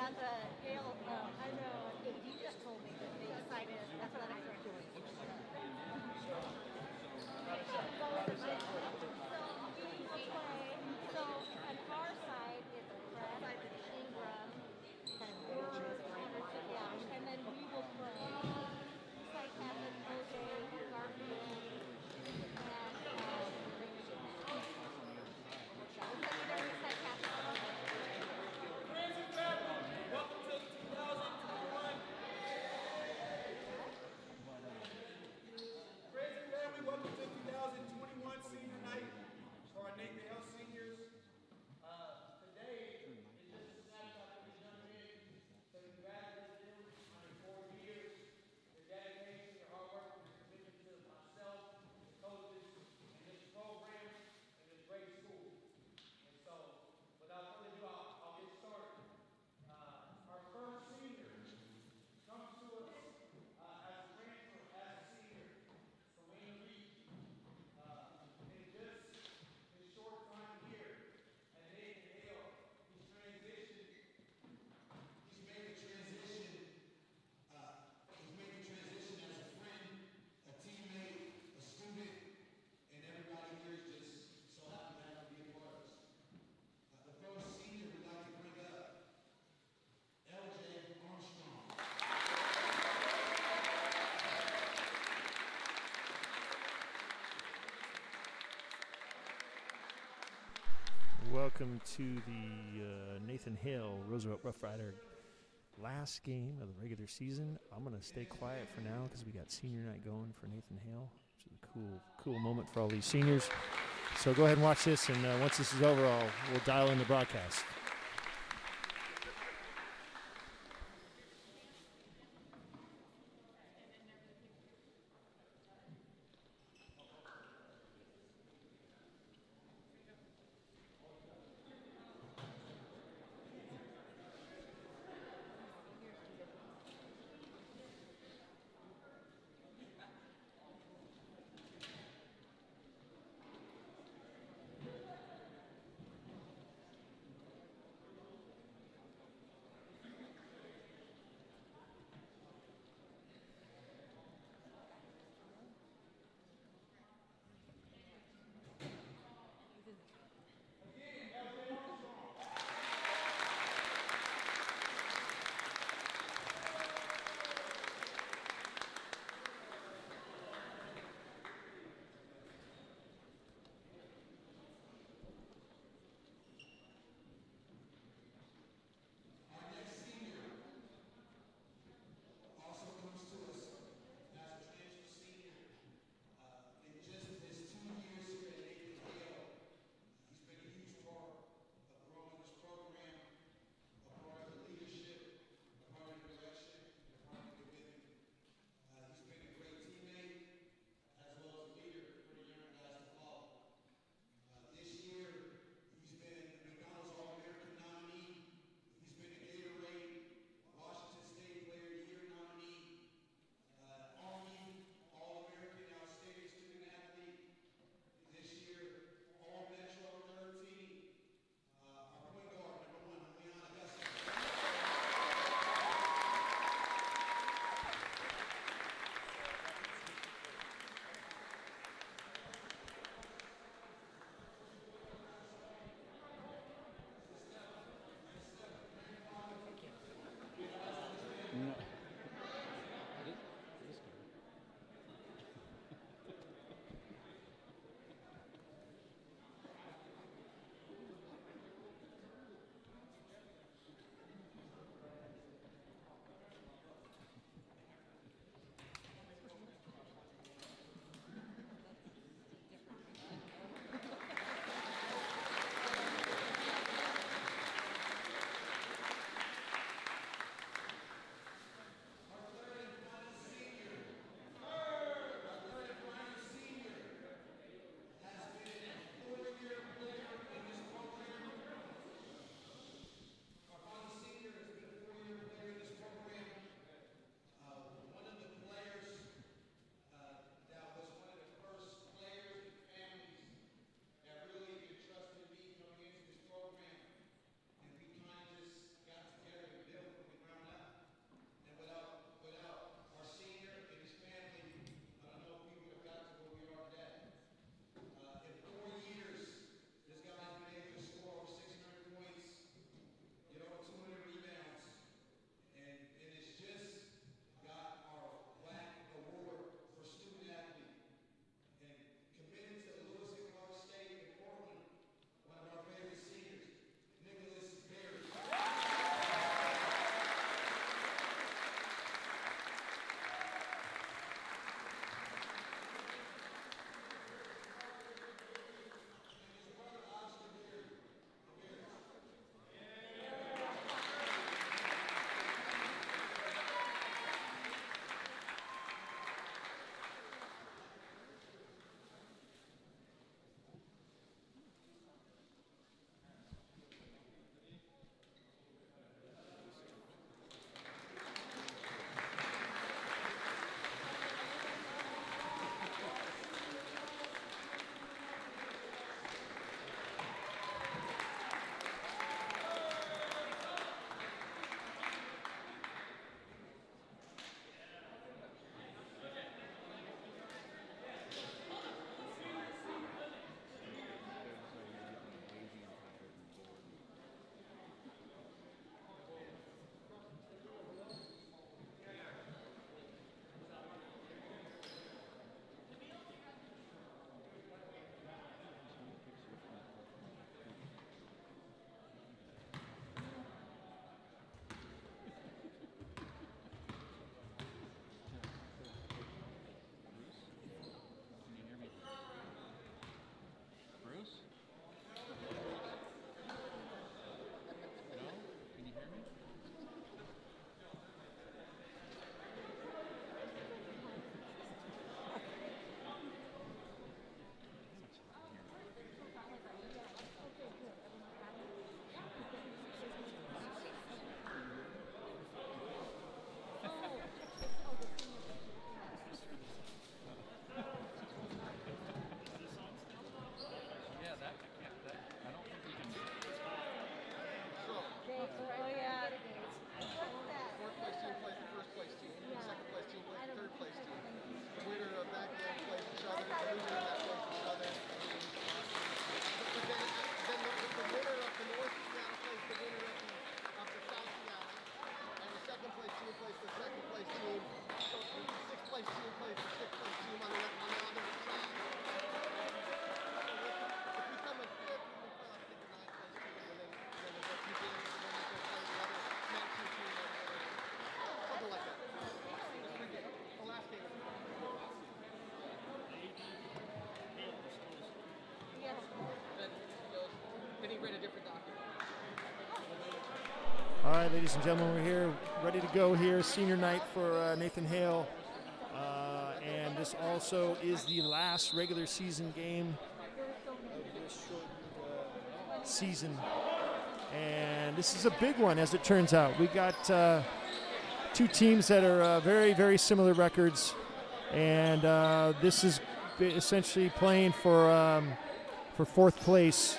And Hale, I know, AD just told me that they decided that's what I'm doing. So on our side, it's Brett, Ingram, and yeah, and then we will play side captain OJ, Garfield, and side captain. Friends and family, welcome to the 2021. Friends and family, welcome to 2021 senior night for our Nathan Hale seniors. Today is just a snapshot of these young men. So congratulate them on their 4 years, their dedication, their hard work, and their commitment to myself, the coaches, and this program, and this great school. And so, without further ado, I'll get started. Our first senior comes to us as a transfer, as a senior from Wayne Reed. In just his short time here at Nathan Hale, he's transitioned. He's made the transition. He's made the transition as a friend, a teammate, a student, and everybody here is just so happy to have him be a part of us. The first senior we'd like to bring up, LJ Armstrong. Welcome to the Nathan Hale Roosevelt Rough Rider last game of the regular season. I'm going to stay quiet for now because we got senior night going for Nathan Hale, which is a cool moment for all these seniors. So go ahead and watch this, and once this is over, we'll dial in the broadcast. losing in that close to each other. But then the winner of the North Seattle plays the winner of the South Seattle. And the second place team plays the second place team. So the sixth place team plays the sixth place team on the other side. If we come in fifth, we play like the ninth place team, and then the rest of the game, and then we go play the other 19 team. Something like that. The last game. Yeah. Then he goes, then he read a different document. All right, ladies and gentlemen, we're here, ready to go here. Senior night for Nathan Hale. And this also is the last regular season game of this shortened season. And this is a big one, as it turns out. We got two teams that are very, very similar records. And this is essentially playing for fourth place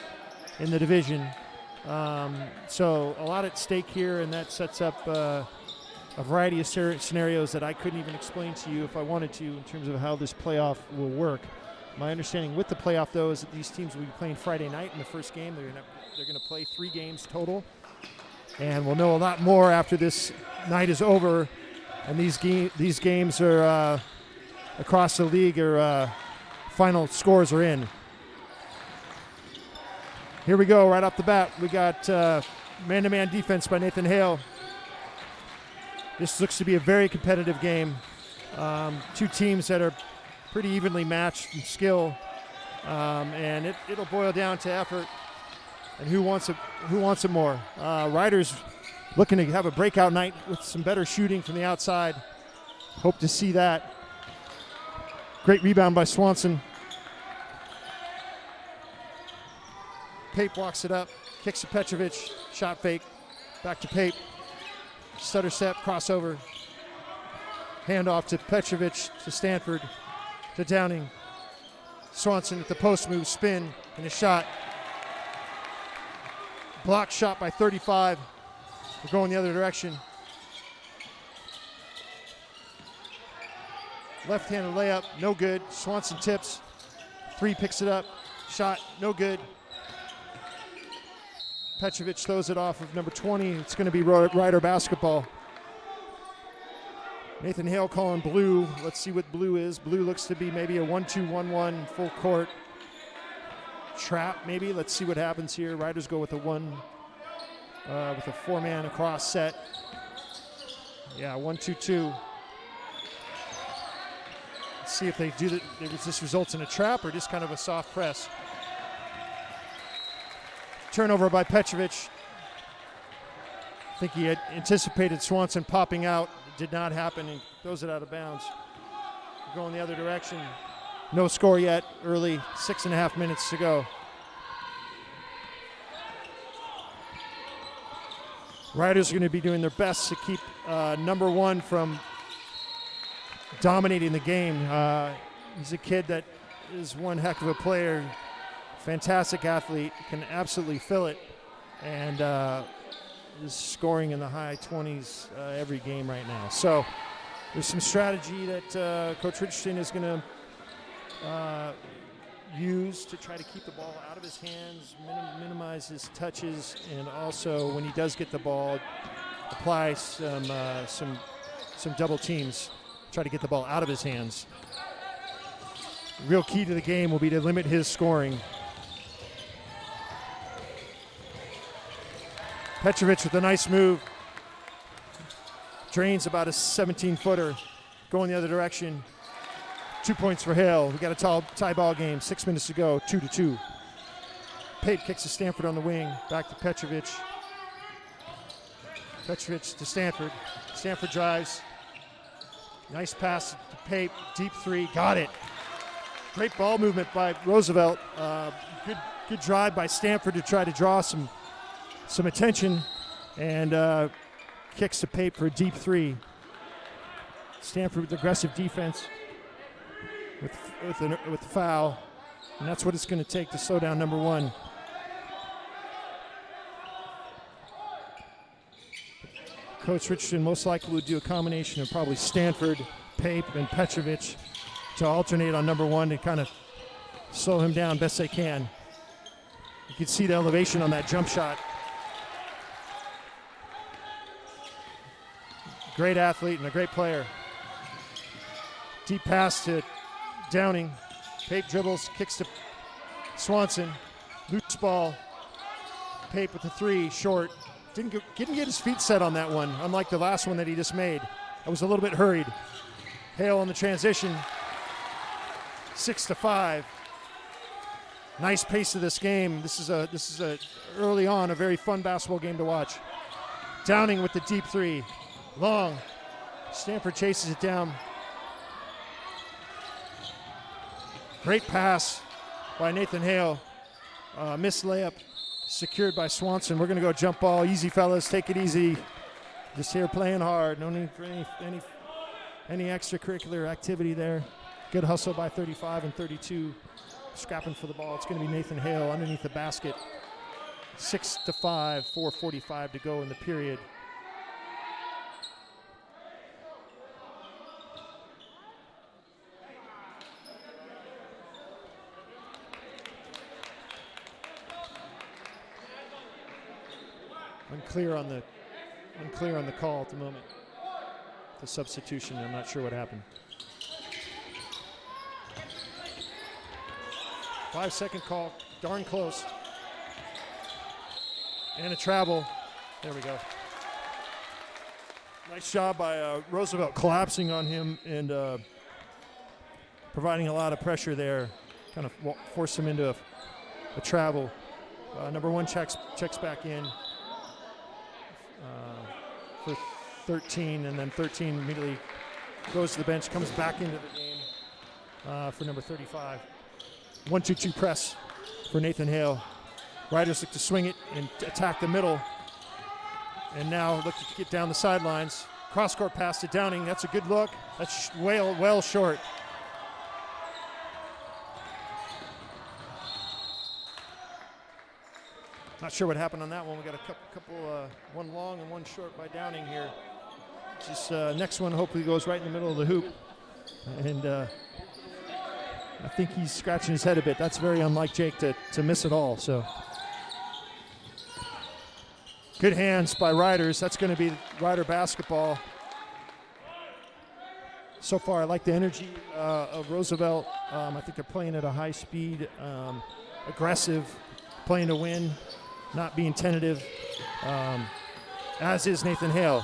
in the division. So a lot at stake here, and that sets up a variety of scenarios that I couldn't even explain to you if I wanted to in terms of how this playoff will work. My understanding with the playoff, though, is that these teams will be playing Friday night in the first game. They're going to play 3 games total, and we'll know a lot more after this night is over. And these games are across the league, or final scores are in. Here we go, right off the bat. We got man-to-man defense by Nathan Hale. This looks to be a very competitive game. Two teams that are pretty evenly matched in skill, and it'll boil down to effort and who wants it more. Riders looking to have a breakout night with some better shooting from the outside. Hope to see that. Great rebound by Swanson. Pape walks it up, kicks to Petrovic, shot fake, back to Pape. Stutter step, crossover. Handoff to Petrovic, to Stanford, to Downing. Swanson with the post move, spin, and a shot. Block shot by 35. We're going the other direction. Left-handed layup, no good. Swanson tips. 3 picks it up. Shot, no good. Petrovic throws it off of number 20. It's going to be Rider basketball. Nathan Hale calling blue. Let's see what blue is. Blue looks to be maybe a 1-2-1-1 full court trap, maybe. Let's see what happens here. Riders go with a 4-man across set. Yeah, 1-2-2. Let's see if they do that. If this results in a trap or just kind of a soft press. Turnover by Petrovic. I think he had anticipated Swanson popping out. It did not happen, and throws it out of bounds. We're going the other direction. No score yet. Early, 6.5 minutes to go. Riders are going to be doing their best to keep number 1 from dominating the game. He's a kid that is one heck of a player. Fantastic athlete, can absolutely fill it, and is scoring in the high 20s every game right now. So there's some strategy that Coach Richardson is going to use to try to keep the ball out of his hands, minimize his touches, and also when he does get the ball, apply some double teams, try to get the ball out of his hands. The real key to the game will be to limit his scoring. Petrovic with a nice move. Drains about a 17-footer. Going the other direction. 2 points for Hale. We got a tie ball game. 6 minutes to go. 2-2. Pape kicks to Stanford on the wing. Back to Petrovic. Petrovic to Stanford. Stanford drives. Nice pass to Pape. Deep 3. Got it. Great ball movement by Roosevelt. Good drive by Stanford to try to draw some attention, and kicks to Pape for a deep 3. Stanford with aggressive defense with the foul, and that's what it's going to take to slow down number 1. Coach Richardson most likely would do a combination of probably Stanford, Pape, and Petrovic to alternate on number 1 to kind of slow him down best they can. You can see the elevation on that jump shot. Great athlete and a great player. Deep pass to Downing. Pape dribbles, kicks to Swanson. Loose ball. Pape with the three, short. Didn't get his feet set on that one, unlike the last one that he just made. That was a little bit hurried. Hale on the transition. 6-5. Nice pace of this game. This is a early on a very fun basketball game to watch. Downing with the deep three. Long. Stanford chases it down. Great pass by Nathan Hale. Missed layup secured by Swanson. We're going to go jump ball. Easy, fellas. Take it easy. Just here playing hard. No need for any extracurricular activity there. Good hustle by 35 and 32. Scrapping for the ball. It's going to be Nathan Hale underneath the basket. 6-5, 4:45 to go in the period. Unclear on the call at the moment. The substitution, I'm not sure what happened. 5-second call, darn close. And a travel. There we go. Nice job by Roosevelt collapsing on him and providing a lot of pressure there. Kind of forced him into a travel. Number one checks back in for 13, and then 13 immediately goes to the bench, comes back into the game for number 35. 1-2-2 press for Nathan Hale. Riders look to swing it and attack the middle. And now look to get down the sidelines. Cross-court pass to Downing. That's a good look. That's well short. Not sure what happened on that one. We got a couple one long and one short by Downing here. Just next one hopefully goes right in the middle of the hoop. And I think he's scratching his head a bit. That's very unlike Jake to miss it all. So good hands by Riders. That's going to be Rider basketball. So far, I like the energy of Roosevelt. I think they're playing at a high speed, aggressive, playing to win, not being tentative, as is Nathan Hale.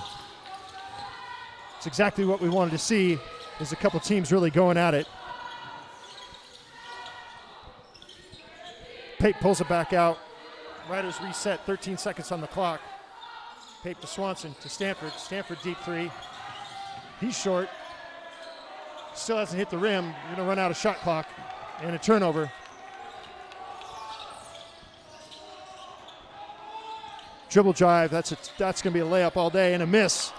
It's exactly what we wanted to see. There's a couple teams really going at it. Pape pulls it back out. Riders reset, 13 seconds on the clock. Pape to Swanson, to Stanford. Stanford deep three. He's short. Still hasn't hit the rim. We're going to run out of shot clock and a turnover. Dribble drive, that's going to be a layup all day and a miss.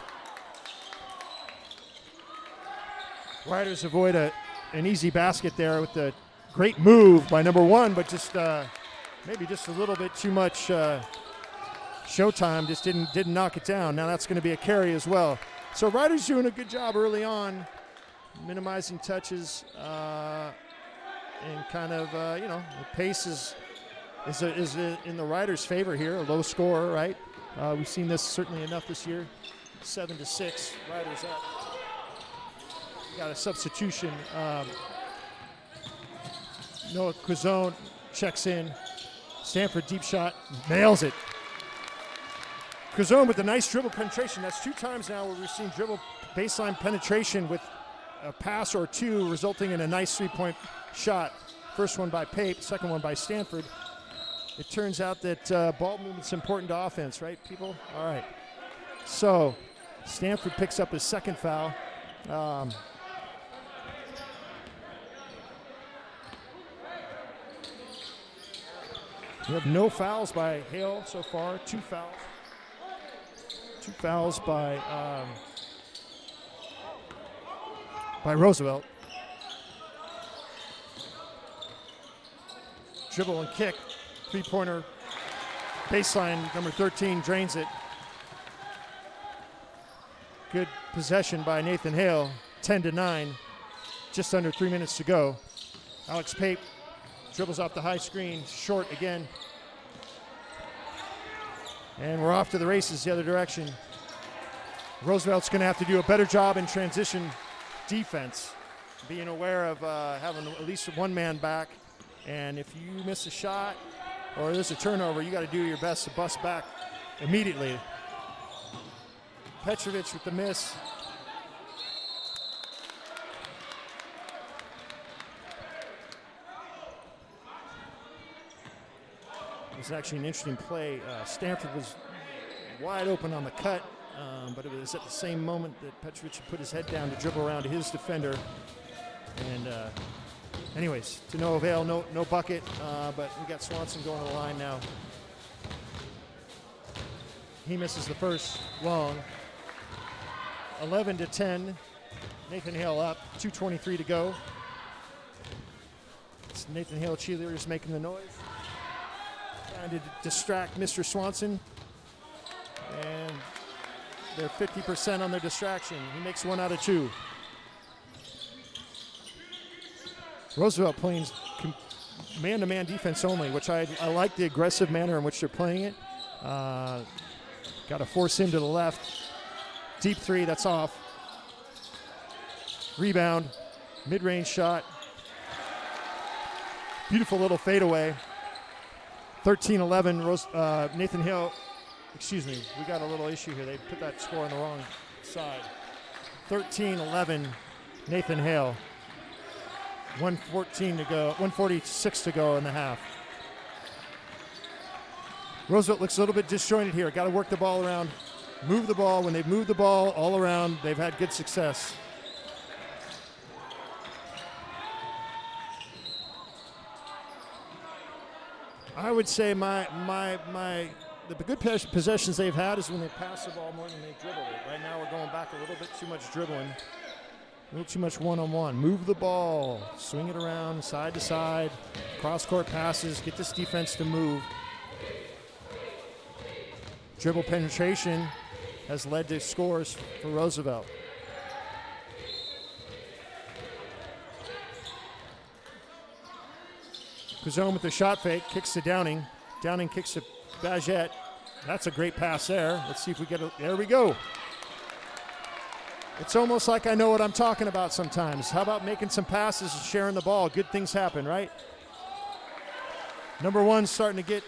Riders avoid an easy basket there with the great move by number one, but just maybe just a little bit too much showtime. Just didn't knock it down. Now that's going to be a carry as well. So Riders doing a good job early on, minimizing touches and kind of the pace is in the Riders' favor here. A low score, right? We've seen this certainly enough this year. 7-6, Riders up. Got a substitution. Noah Quizone checks in. Stanford deep shot, nails it. Quizone with a nice dribble penetration. That's 2 times now where we've seen dribble baseline penetration with a pass or two resulting in a nice 3-point shot. First one by Pape, second one by Stanford. It turns out that ball movement's important to offense, right, people? All right. So Stanford picks up his second foul. We have no fouls by Hale so far. 2 fouls. 2 fouls by Roosevelt. Dribble and kick. 3-pointer. Baseline, number 13 drains it. Good possession by Nathan Hale. 10-9. Just under 3 minutes to go. Alex Pape Dribbles off the high screen, short again. And we're off to the races the other direction. Roosevelt's going to have to do a better job in transition defense, being aware of having at least one man back. And if you miss a shot or there's a turnover, you got to do your best to bust back immediately. Petrovic with the miss. It was actually an interesting play. Stanford was wide open on the cut, but it was at the same moment that Petrovic put his head down to dribble around to his defender. And anyways, to no avail, no bucket, but we got Swanson going to the line now. He misses the first long. 11-10, Nathan Hale up, 2:23 to go. It's Nathan Hale cheerleaders making the noise. Trying to distract Mr. Swanson. And they're 50% on their distraction. He makes 1 out of 2. Roosevelt playing man-to-man defense only, which I like the aggressive manner in which they're playing it. Got to force him to the left. Deep three, that's off. Rebound, mid-range shot. Beautiful little fadeaway. 13-11, Nathan Hale. Excuse me, we got a little issue here. They put that score on the wrong side. 13-11, Nathan Hale. 1:14 to go, 1:46 to go in the half. Roosevelt looks a little bit disjointed here. Got to work the ball around, move the ball. When they've moved the ball all around, they've had good success. I would say the good possessions they've had is when they pass the ball more than they dribble it. Right now we're going back a little bit too much dribbling. A little too much one-on-one. Move the ball, swing it around side to side, cross-court passes, get this defense to move. Dribble penetration has led to scores for Roosevelt. Kuzone with the shot fake, kicks to Downing. Downing kicks to Bagette. That's a great pass there. Let's see if we get it. There we go. It's almost like I know what I'm talking about sometimes. How about making some passes and sharing the ball? Good things happen, right? Number one's starting to get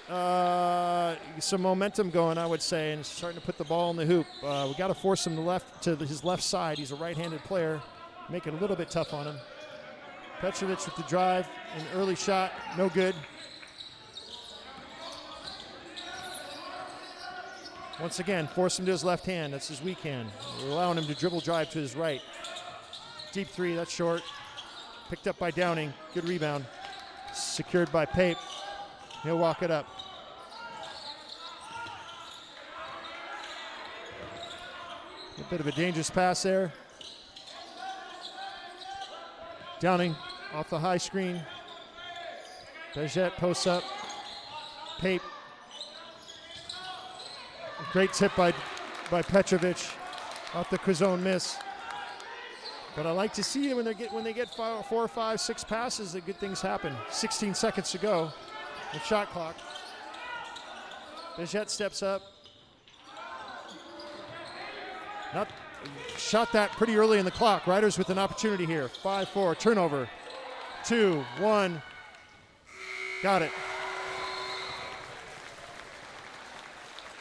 some momentum going, I would say, and starting to put the ball in the hoop. We got to force him to his left side. He's a right-handed player. Make it a little bit tough on him. Petrovic with the drive, an early shot, no good. Once again, force him to his left hand. That's his weak hand. We're allowing him to dribble drive to his right. Deep three, that's short. Picked up by Downing. Good rebound. Secured by Pape. He'll walk it up. A bit of a dangerous pass there. Downing off the high screen. Bagette posts up. Pape. Great tip by Petrovic off the Kuzone miss. But I like to see it when they get 4 or 5, 6 passes that good things happen. 16 seconds to go. The shot clock. Bagette steps up. Shot that pretty early in the clock. Riders with an opportunity here. 5-4 turnover. 2-1. Got it.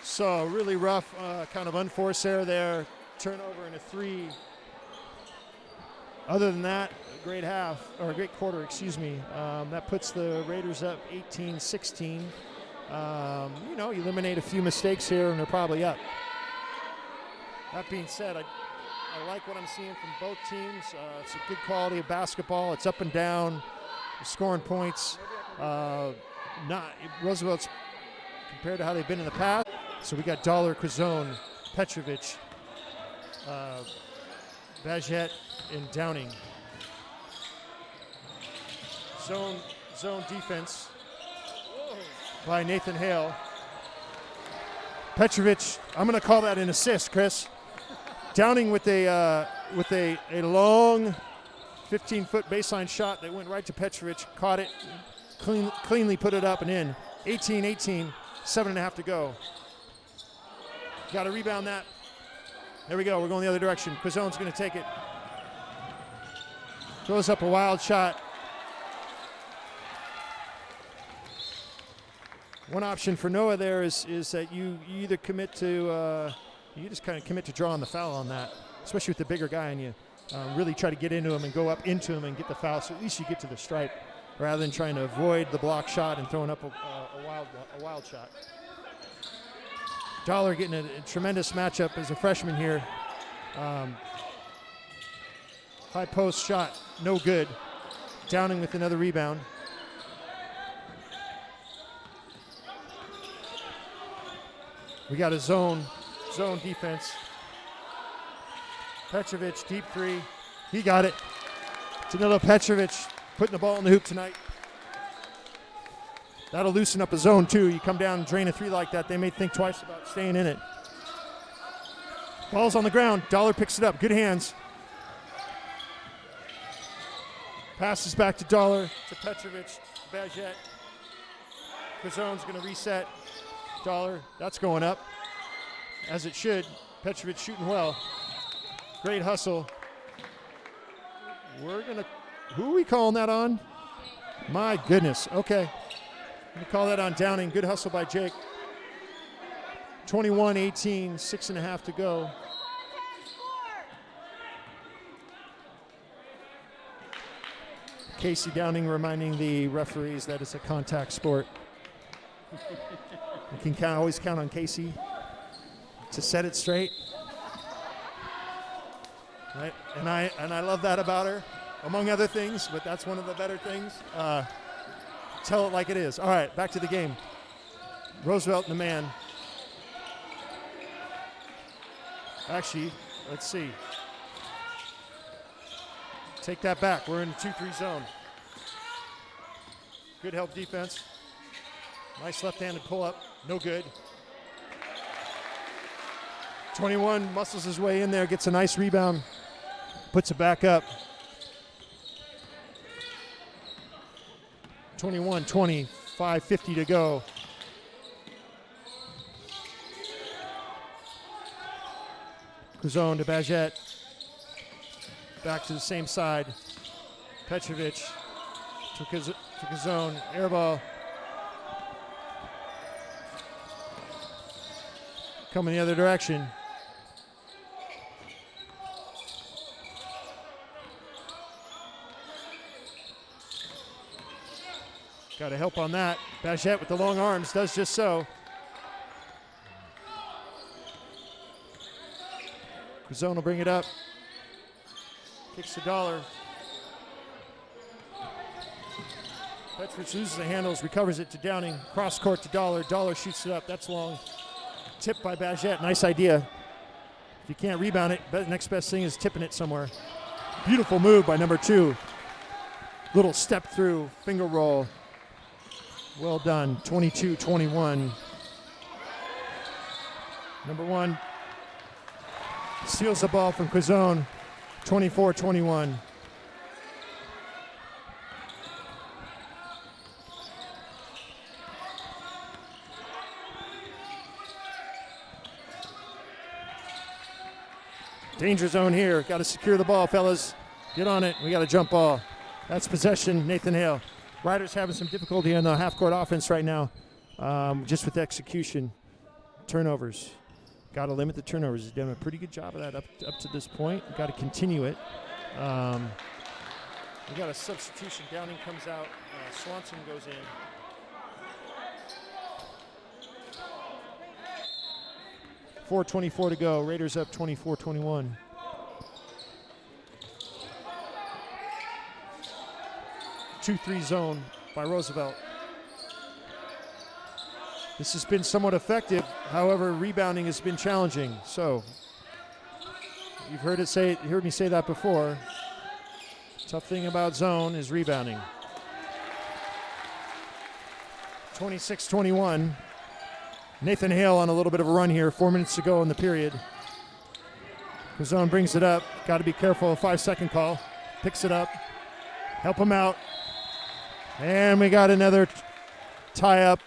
So really rough, kind of unforced error there. Turnover and a 3. Other than that, a great half, or a great quarter, excuse me. That puts the Raiders up 18-16. You eliminate a few mistakes here and they're probably up. That being said, I like what I'm seeing from both teams. It's a good quality of basketball. It's up and down. They're scoring points. Roosevelt's compared to how they've been in the past. So we got Dollar, Kuzone, Petrovic, Bagette, and Downing. Zone defense by Nathan Hale. Petrovic, I'm going to call that an assist, Chris. Downing with a long 15-foot baseline shot that went right to Petrovic, caught it, cleanly put it up and in. 18-18, 7.5 to go. Got to rebound that. There we go. We're going the other direction. Quizzone's going to take it. Throws up a wild shot. One option for Noah there is that you either commit to you just kind of commit to drawing the foul on that, especially with the bigger guy, and you really try to get into him and go up into him and get the foul, so at least you get to the stripe rather than trying to avoid the block shot and throwing up a wild shot. Dollar getting a tremendous matchup as a freshman here. High post shot, no good. Downing with another rebound. We got a zone defense. Petrovic, deep three. He got it. Danilo Petrovic putting the ball in the hoop tonight. That'll loosen up a zone too. You come down and drain a three like that, they may think twice about staying in it. Ball's on the ground. Dollar picks it up. Good hands. Passes back to Dollar, to Petrovic, Bagette. Quizzone's going to reset. Dollar, that's going up, as it should. Petrovic shooting well. Great hustle. Who are we calling that on? My goodness, okay. We call that on Downing. Good hustle by Jake. 21-18, 6.5 to go. Casey Downing reminding the referees that it's a contact sport. You can always count on Casey to set it straight. Right? And I love that about her, among other things, but that's one of the better things. Tell it like it is. All right, back to the game. Roosevelt and the man. Actually, let's see. Take that back. We're in the 2-3 zone. Good help defense. Nice left-handed pull-up. No good. 21 muscles his way in there, gets a nice rebound, puts it back up. 21-20, 5:50 to go. Quizone to Bagette. Back to the same side. Petrovic to Quizone. Air ball. Coming the other direction. Got to help on that. Bagette with the long arms does just so. Quizone will bring it up. Kicks to Dollar. Petrovic loses the handles, recovers it to Downing. Cross court to Dollar. Dollar shoots it up. That's long. Tipped by Bagette. Nice idea. If you can't rebound it, the next best thing is tipping it somewhere. Beautiful move by number 2. Little step through, finger roll. Well done. 22-21. Number 1 steals the ball from Quizone. 24-21. Danger zone here. Got to secure the ball, fellas. Get on it. We got a jump ball. That's possession, Nathan Hale. Riders having some difficulty on the half-court offense right now, just with execution. Turnovers. Got to limit the turnovers. He's done a pretty good job of that up to this point. Got to continue it. We got a substitution. Downing comes out. Swanson goes in. .4:24 to go. Raiders up 24-21. Two-three zone by Roosevelt. This has been somewhat effective. However, rebounding has been challenging. So you've heard me say that before. Tough thing about zone is rebounding. 26-21. Nathan Hale on a little bit of a run here. 4 minutes to go in the period. Quizone brings it up. Got to be careful. 5-second call. Picks it up. Help him out. And we got another tie-up,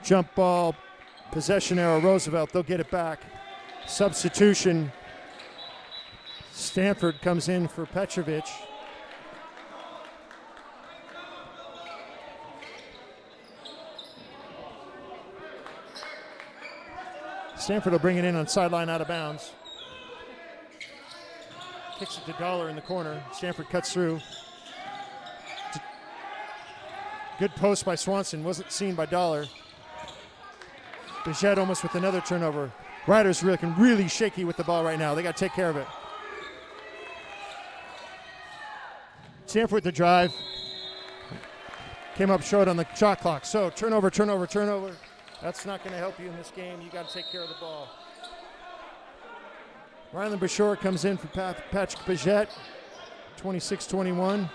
jump ball, possession arrow, Roosevelt. They'll get it back. Substitution. Stanford comes in for Petrovic. Stanford will bring it in on sideline out of bounds. Kicks it to Dollar in the corner. Stanford cuts through. Good post by Swanson. Wasn't seen by Dollar. Bichette almost with another turnover. Riders looking really shaky with the ball right now. They got to take care of it. Stanford with the drive. Came up short on the shot clock. So turnover. That's not going to help you in this game. You got to take care of the ball. Ryland Bashore comes in for Patrick Bichette. 26-21.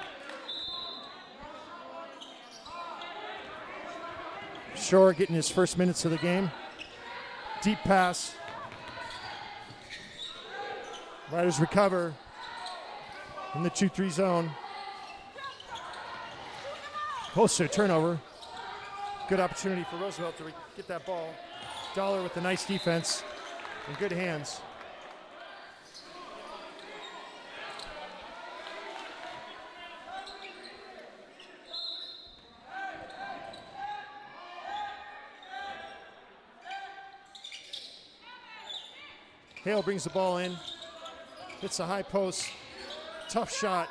Shore getting his first minutes of the game. Deep pass. Riders recover in the 2-3 zone. Poster turnover. Good opportunity for Roosevelt to get that ball. Dollar with a nice defense and good hands. Hale brings the ball in, hits a high post, tough shot,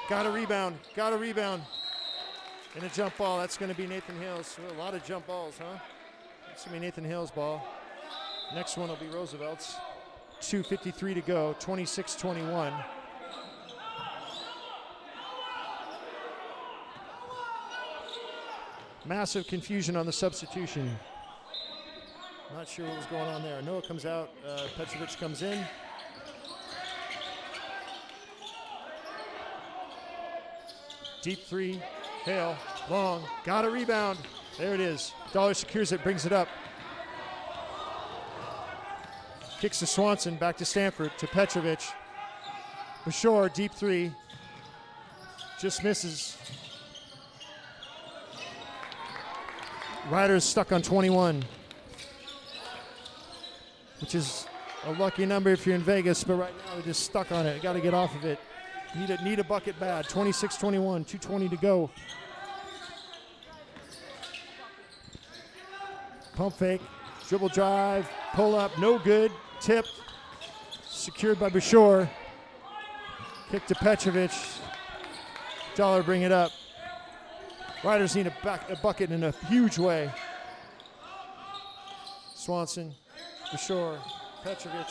got a rebound. And a jump ball, that's going to be Nathan Hale's. A lot of jump balls, huh? It's going to be Nathan Hale's ball. Next one will be Roosevelt's. 2:53 to go, 26-21. Massive confusion on the substitution. Not sure what was going on there. Noah comes out, Petrovic comes in. Deep three, Hale, long, got a rebound. There it is. Dollar secures it, brings it up. Kicks to Swanson, back to Stanford, to Petrovic. Bashore, deep three. Just misses. Riders stuck on 21. Which is a lucky number if you're in Vegas, but right now they're just stuck on it. Got to get off of it. Need a bucket bad. 26-21, 2:20 to go. Pump fake, dribble drive, pull up, no good. Tipped, secured by Bashore. Kick to Petrovic. Dollar bring it up. Riders need a bucket in a huge way. Swanson. Bashore, Petrovic,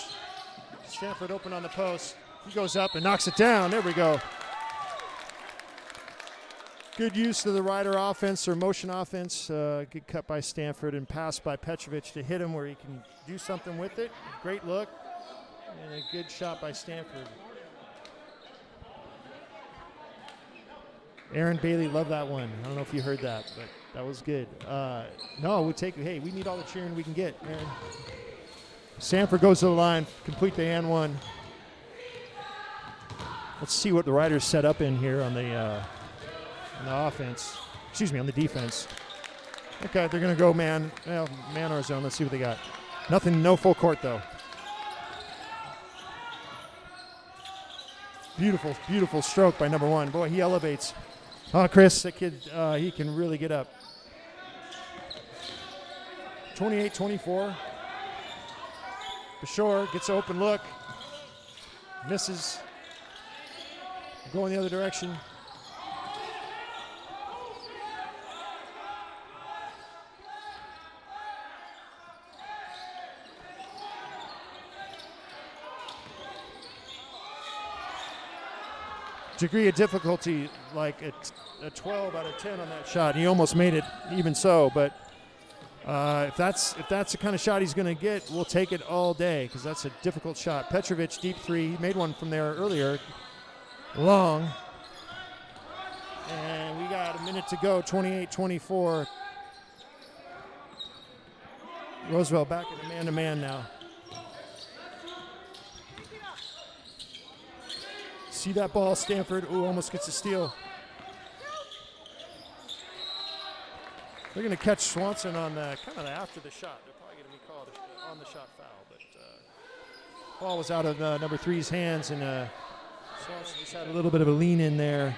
Stanford open on the post. He goes up and knocks it down. There we go. Good use of the rider offense or motion offense. Good cut by Stanford and pass by Petrovic to hit him where he can do something with it. Great look and a good shot by Stanford. Aaron Bailey loved that one. I don't know if you heard that, but that was good. No, we need all the cheering we can get, Aaron. Stanford goes to the line, complete the and one. Let's see what the Riders set up in here on the offense. On the defense. Okay, they're going to go man or zone. Let's see what they got. Nothing, no full court though. Beautiful, beautiful stroke by number one. Boy, he elevates. Oh, Chris, that kid, he can really get up. 28-24. Bashore gets an open look, misses, going the other direction. Degree of difficulty, like a 12 out of 10 on that shot. He almost made it even so, but if that's the kind of shot he's going to get, we'll take it all day because that's a difficult shot. Petrovic, deep three. He made one from there earlier. Long. And we got a minute to go, 28-24. Roosevelt back in a man-to-man now. See that ball, Stanford. Ooh, almost gets a steal. They're going to catch Swanson on kind of after the shot. They're probably going to be called on the shot foul, but ball was out of number 3's hands, and Swanson just had a little bit of a lean in there.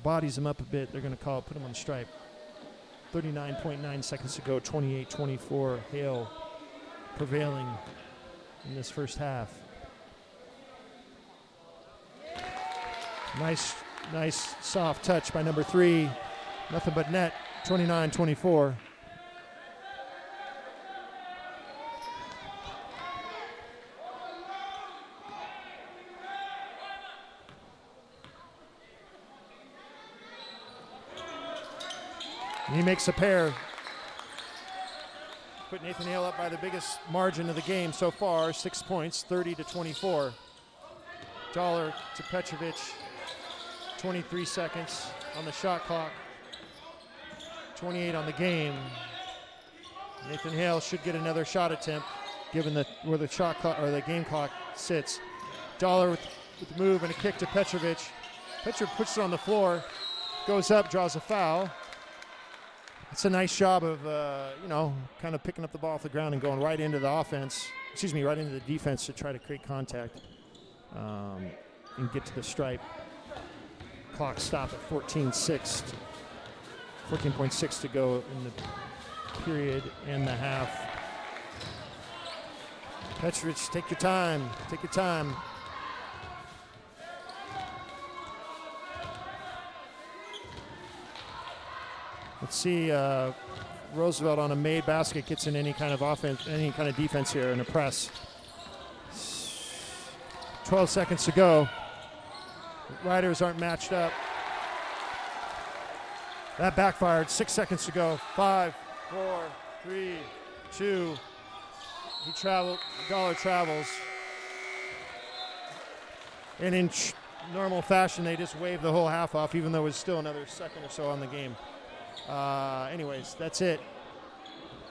Bodies him up a bit. They're going to put him on the stripe. 39.9 seconds to go, 28-24. Hale prevailing in this first half. Nice soft touch by number 3. Nothing but net, 29-24. And he makes a pair. Put Nathan Hale up by the biggest margin of the game so far, 6 points, 30-24. Dollar to Petrovic, 23 seconds on the shot clock, 28 on the game. Nathan Hale should get another shot attempt, given where the shot clock or the game clock sits. Dollar with the move and a kick to Petrovic. Petrovic puts it on the floor, goes up, draws a foul. It's a nice job of, kind of picking up the ball off the ground and going right into the right into the defense to try to create contact and get to the stripe. Clock stop at 14.6 to go in the period and the half. Petrovic, take your time. Let's see, Roosevelt on a made basket gets in any kind of offense, any kind of defense here in a press. 12 seconds to go. Riders aren't matched up. That backfired. 6 seconds to go. 5, 4, 3, 2. Dollar travels. And in normal fashion, they just waved the whole half off, even though it was still another second or so on the game. Anyways, that's it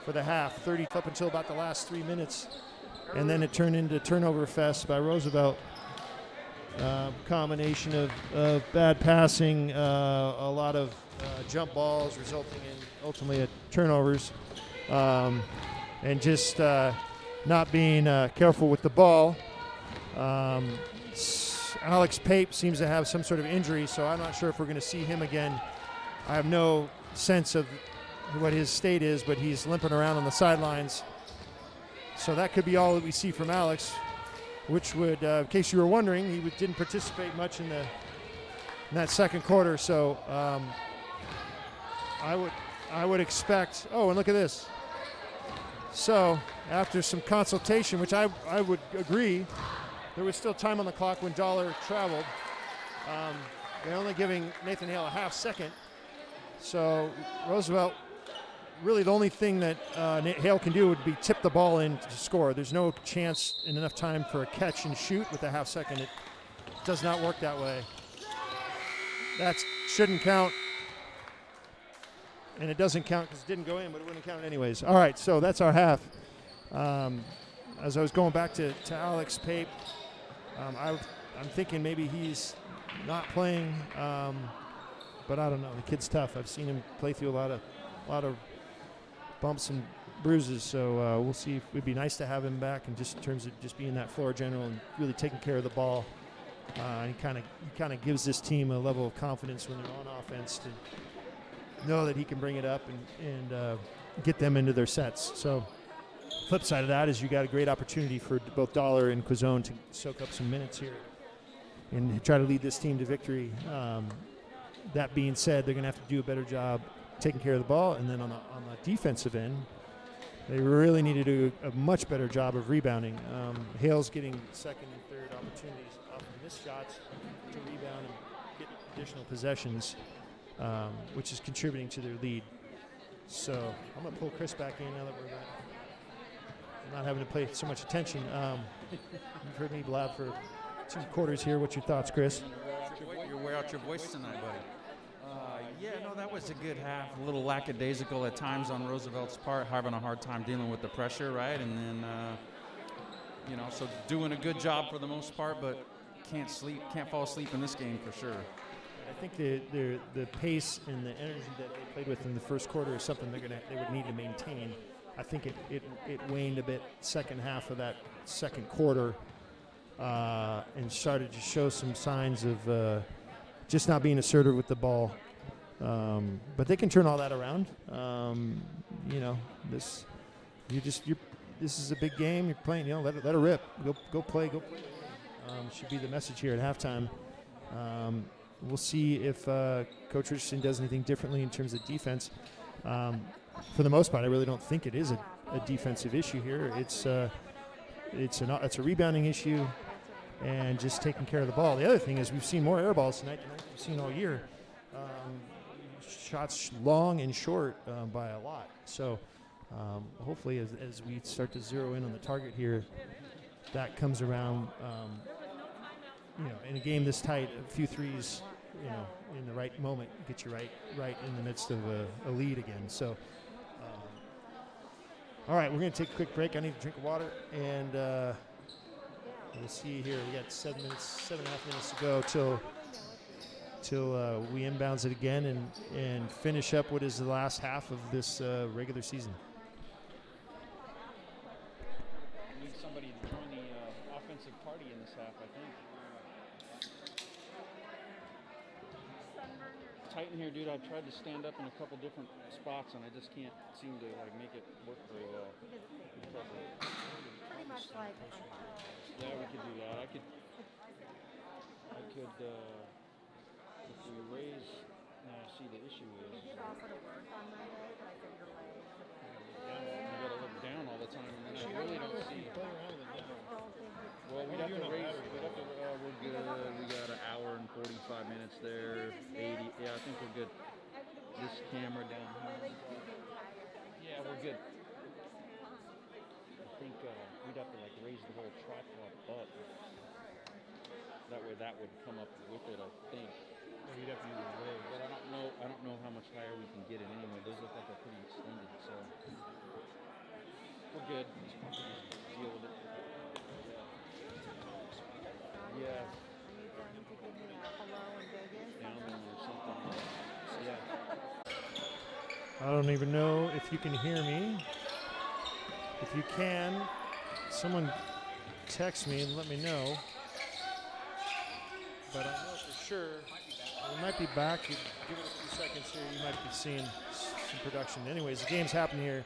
for the half. 30 up until about the last 3 minutes. And then it turned into turnover fest by Roosevelt. Combination of bad passing, a lot of jump balls resulting in ultimately turnovers, and just not being careful with the ball. Alex Pape seems to have some sort of injury, so I'm not sure if we're going to see him again. I have no sense of what his state is, but he's limping around on the sidelines. So that could be all that we see from Alex, which would, in case you were wondering, he didn't participate much in that second quarter. So I would expect. Oh, and look at this. So after some consultation, which I would agree, there was still time on the clock when Dollar traveled. They're only giving Nathan Hale a half second. So Roosevelt, really the only thing that Hale can do would be tip the ball in to score. There's no chance in enough time for a catch and shoot with a half second. It does not work that way. That shouldn't count. And it doesn't count because it didn't go in, but it wouldn't count anyways. All right, so that's our half. As I was going back to Alex Pape, I'm thinking maybe he's not playing, but I don't know. The kid's tough. I've seen him play through a lot of bumps and bruises, so we'll see. It'd be nice to have him back, and just in terms of just being that floor general and really taking care of the ball. He kind of gives this team a level of confidence when they're on offense to know that he can bring it up and get them into their sets. So flip side of that is you got a great opportunity for both Dollar and Quizone to soak up some minutes here and try to lead this team to victory. That being said, they're going to have to do a better job taking care of the ball, and then on the defensive end, they really need to do a much better job of rebounding. Hale's getting second and third opportunities off of missed shots to rebound and get additional possessions, which is contributing to their lead. So I'm going to pull Chris back in now that we're not having to pay so much attention. You've heard me blab for 2 quarters here. What's your thoughts, Chris? You wear out your voice tonight, buddy. That was a good half. A little lackadaisical at times on Roosevelt's part, having a hard time dealing with the pressure, right? And then, so doing a good job for the most part, but can't fall asleep in this game for sure. I think the pace and the energy that they played with in the first quarter is something they would need to maintain. I think it waned a bit second half of that second quarter and started to show some signs of just not being assertive with the ball. But they can turn all that around. This is a big game. You're playing. Let it rip. Go play. Should be the message here at halftime. We'll see if Coach Richardson does anything differently in terms of defense. For the most part, I really don't think it is a defensive issue here. It's a rebounding issue and just taking care of the ball. The other thing is we've seen more air balls tonight than we've seen all year. Shots long and short by a lot. So hopefully as we start to zero in on the target here, that comes around. In a game this tight, a few threes, in the right moment, get you right in the midst of a lead again. So, all right, we're going to take a quick break. I need a drink of water, and we'll see here. We got 7.5 minutes to go till we inbounds it again and finish up what is the last half of this regular season. We need somebody to join the offensive party in this half, I think. Tight in here, dude. I've tried to stand up in a couple different spots, and I just can't seem to make it work very well. Pretty much like. Yeah, we could do that. I could. If we raise. See, the issue is. You did offer to work on Monday, but I said your legs. You gotta look down all the time, and then I really don't see. Well, we'd have to raise. We're good. We got an hour and 45 minutes there. 80. Yeah, I think we're good. This camera down here. Yeah, we're good. I think we'd have to raise the whole tripod up. That way, that would come up with it. I think. You'd have to use the leg. But I don't know how much higher we can get it anyway. Those look like they're pretty extended, so we're good. Just deal with it. Yeah. I don't even know if you can hear me. If you can, someone text me and let me know. But I know for sure we might be back. Give it a few seconds here. You might be seeing some production. Anyways, the game's happening here.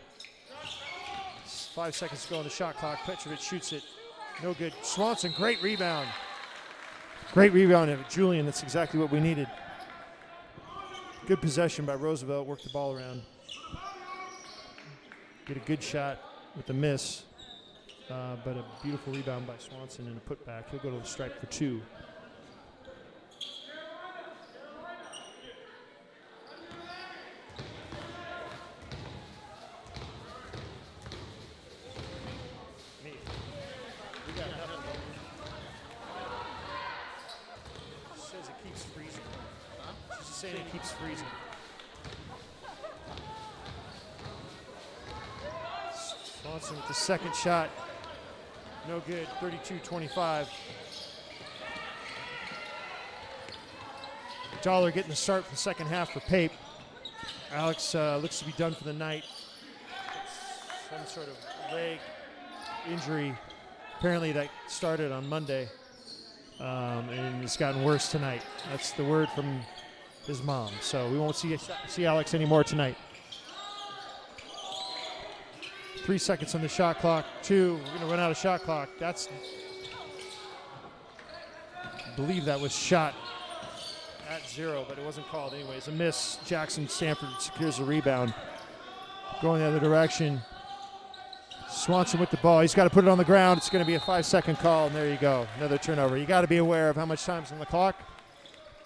5 seconds to go on the shot clock. Petrovic shoots it. No good. Swanson, great rebound. Great rebound of Julian. That's exactly what we needed. Good possession by Roosevelt. Work the ball around. Get a good shot with the miss. But a beautiful rebound by Swanson and a putback. He'll go to the stripe for two. It keeps freezing. Swanson with the second shot. No good. 32-25. Dollar getting the start for the second half for Pape. Alex looks to be done for the night. Some sort of leg injury. Apparently that started on Monday. And it's gotten worse tonight. That's the word from his mom. So we won't see Alex anymore tonight. 3 seconds on the shot clock. 2. We're going to run out of shot clock. I believe that was shot at 0, but it wasn't called anyways. A miss. Jackson Stanford secures the rebound. Going the other direction. Swanson with the ball. He's got to put it on the ground. It's going to be a 5-second call, and there you go. Another turnover. You got to be aware of how much time's on the clock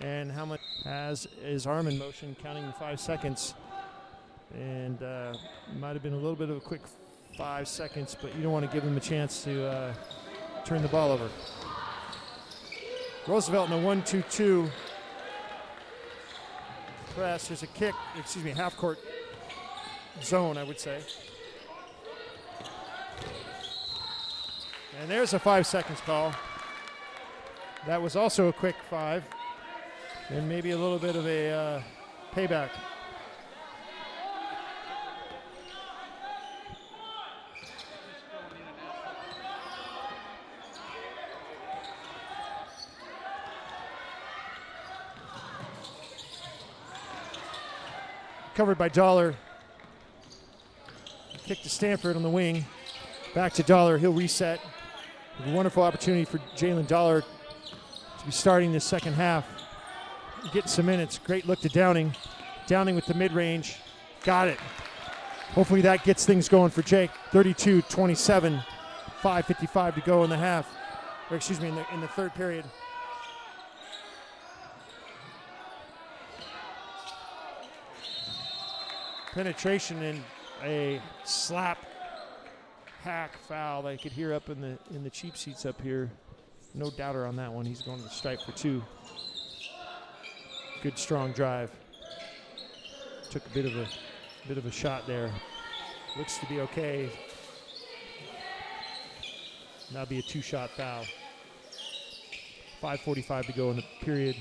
and how much has his arm in motion, counting the 5 seconds. And might have been a little bit of a quick 5 seconds, but you don't want to give him a chance to turn the ball over. Roosevelt in a 1-2-2 press. There's a kick, half-court zone, I would say. And there's a 5 seconds call. That was also a quick 5. And maybe a little bit of a payback. Covered by Dollar. Kick to Stanford on the wing. Back to Dollar. He'll reset. A wonderful opportunity for Jalen Dollar to be starting this second half. Getting some minutes. Great look to Downing. Downing with the mid-range. Got it. Hopefully that gets things going for Jake. 32-27. 5:55 to go in the half. Or excuse me, in the third period. Penetration and a slap hack foul that I could hear up in the cheap seats up here. No doubter on that one. He's going to the stripe for 2. Good strong drive. Took a bit of a shot there. Looks to be okay. That'll be a 2-shot foul. 5:45 to go in the period.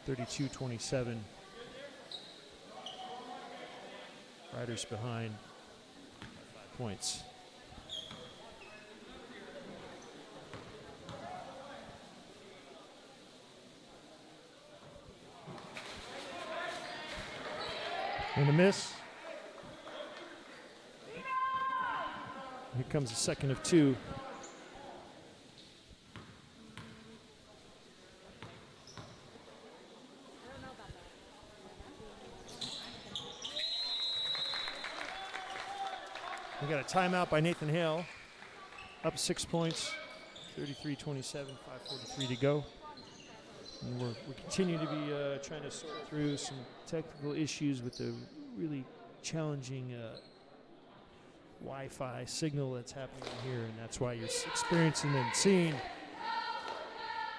32-27. Riders behind 5 points. And a miss. Here comes the second of 2. We got a timeout by Nathan Hale. Up 6 points, 33-27, 5:43 to go. And we continue to be trying to sort through some technical issues with the really challenging Wi-Fi signal that's happening here, and that's why you're experiencing and seeing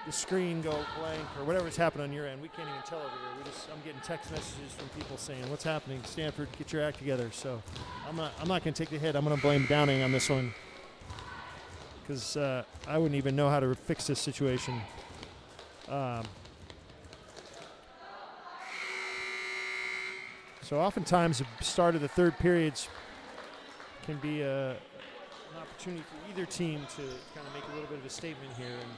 the screen go blank or whatever's happening on your end. We can't even tell over here. I'm getting text messages from people saying, "What's happening? Stanford, get your act together." So I'm not going to take the hit. I'm going to blame Downing on this one because I wouldn't even know how to fix this situation. So oftentimes the start of the third periods can be an opportunity for either team to kind of make a little bit of a statement here. And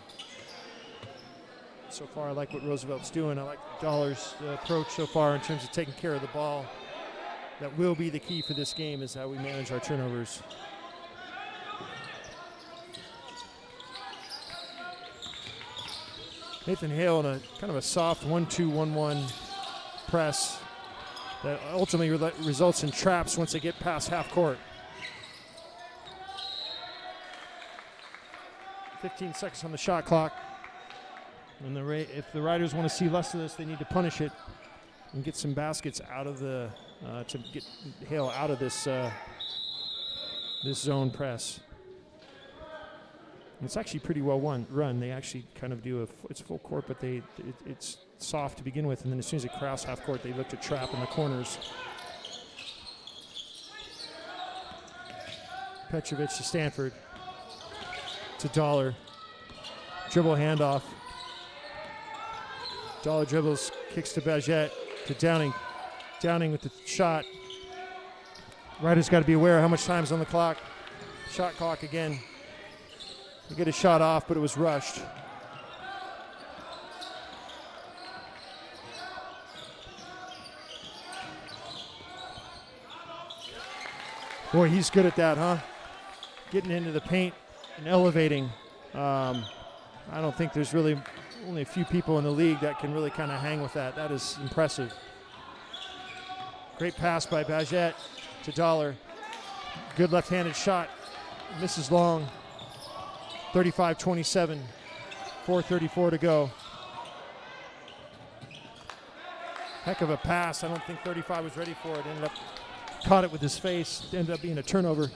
so far, I like what Roosevelt's doing. I like Dollar's approach so far in terms of taking care of the ball. That will be the key for this game, is how we manage our turnovers. Nathan Hale in a kind of a soft 1-2-1-1 press that ultimately results in traps once they get past half court. 15 seconds on the shot clock. And if the Riders want to see less of this, they need to punish it and get some baskets out of the to get Hale out of this this zone press. And it's actually pretty well run. They actually kind of do it's full court, but it's soft to begin with, and then as soon as they cross half court, they look to trap in the corners. Petrovic to Stanford to Dollar. Dribble handoff. Dollar dribbles, kicks to Bagette, to Downing. Downing with the shot. Riders got to be aware of how much time's on the clock. Shot clock again. They get a shot off, but it was rushed. Boy, he's good at that, huh? Getting into the paint and elevating. I don't think there's really only a few people in the league that can really kind of hang with that. That is impressive. Great pass by Bagette to Dollar. Good left-handed shot. Misses long. 35-27. 4:34 to go. Heck of a pass. I don't think 35 was ready for it. Ended up caught it with his face. Ended up being a turnover.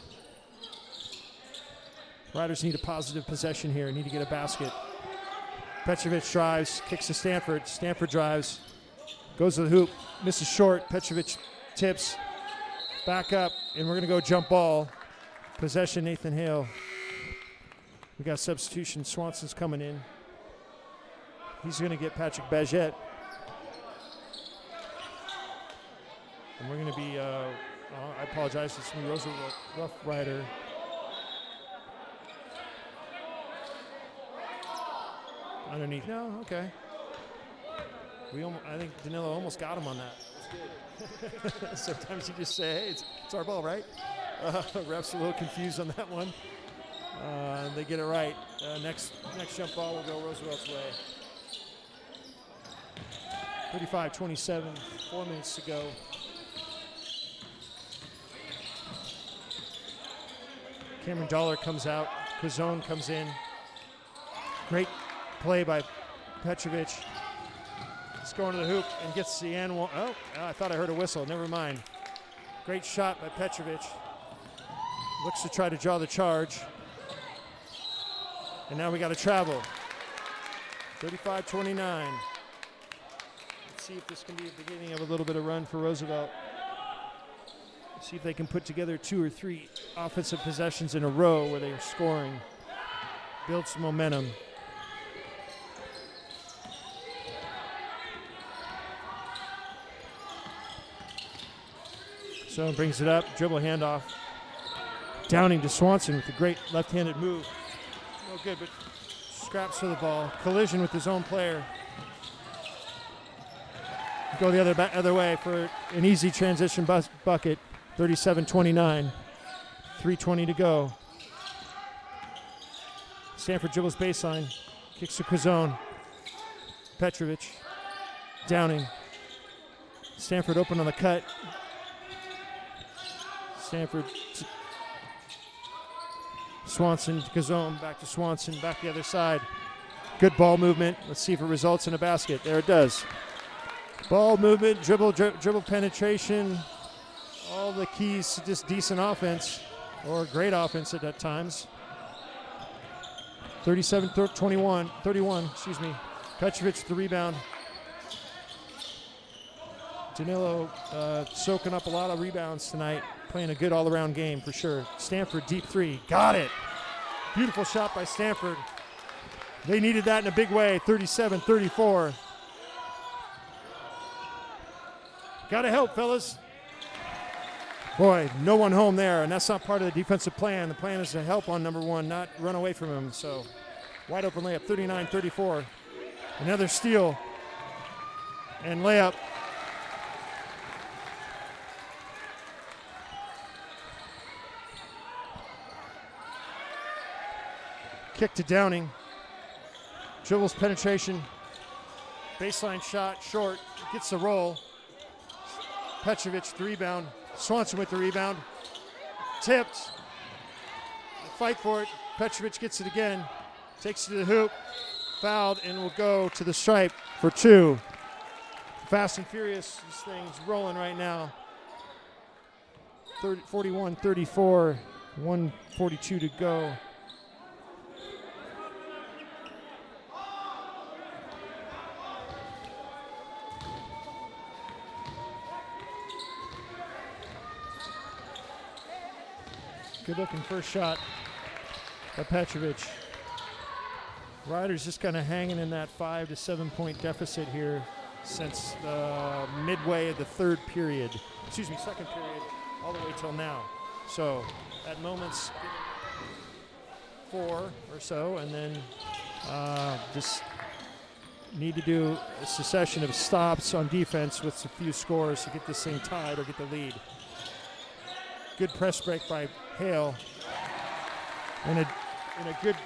Riders need a positive possession here. Need to get a basket. Petrovic drives, kicks to Stanford. Stanford drives, goes to the hoop, misses short. Petrovic tips, back up, and we're going to go jump ball. Possession, Nathan Hale. We got substitution. Swanson's coming in. He's going to get Patrick Bagette. And we're going to be, I apologize, it's me, Roosevelt Rough Rider. Underneath. No, okay. I think Danilo almost got him on that. Sometimes you just say, hey, it's our ball, right? Ref's a little confused on that one. They get it right. Next jump ball will go Roosevelt's way. 35-27, 4 minutes to go. Cameron Dollar comes out. Kazone comes in. Great play by Petrovic. He's going to the hoop and gets the end one. Oh, I thought I heard a whistle. Never mind. Great shot by Petrovic. Looks to try to draw the charge. And now we got to travel. 35-29. Let's see if this can be the beginning of a little bit of run for Roosevelt. See if they can put together 2 or 3 offensive possessions in a row where they are scoring. Build some momentum. So brings it up, dribble handoff. Downing to Swanson with a great left-handed move. No good, but scraps for the ball. Collision with his own player. Go the other way for an easy transition bucket. 37-29. 3:20 to go. Stanford dribbles baseline. Kicks to Kazone. Petrovic. Downing. Stanford open on the cut. Stanford. Swanson to Kazone. Back to Swanson. Back the other side. Good ball movement. Let's see if it results in a basket. There it does. Ball movement, dribble penetration. All the keys to just decent offense or great offense at times. 31, excuse me. Petrovic the rebound. Danilo soaking up a lot of rebounds tonight, playing a good all-around game for sure. Stanford deep three, got it. Beautiful shot by Stanford. They needed that in a big way, 37-34. Gotta help, fellas. Boy, no one home there, and that's not part of the defensive plan. The plan is to help on number one, not run away from him. So, wide open layup, 39-34. Another steal and layup. Kick to Downing. Dribbles penetration. Baseline shot, short. Gets the roll. Petrovic, the rebound. Swanson with the rebound. Tipped. They fight for it. Petrovic gets it again. Takes it to the hoop. Fouled and will go to the stripe for 2. Fast and furious. This thing's rolling right now. 41-34. 1:42 to go. Good looking first shot by Petrovic. Riders just kind of hanging in that 5 to 7 point deficit here since midway of the second period, all the way till now. So at moments 4 or so, and then just need to do a succession of stops on defense with a few scores to get this thing tied or get the lead. Good press break by Hale. And a good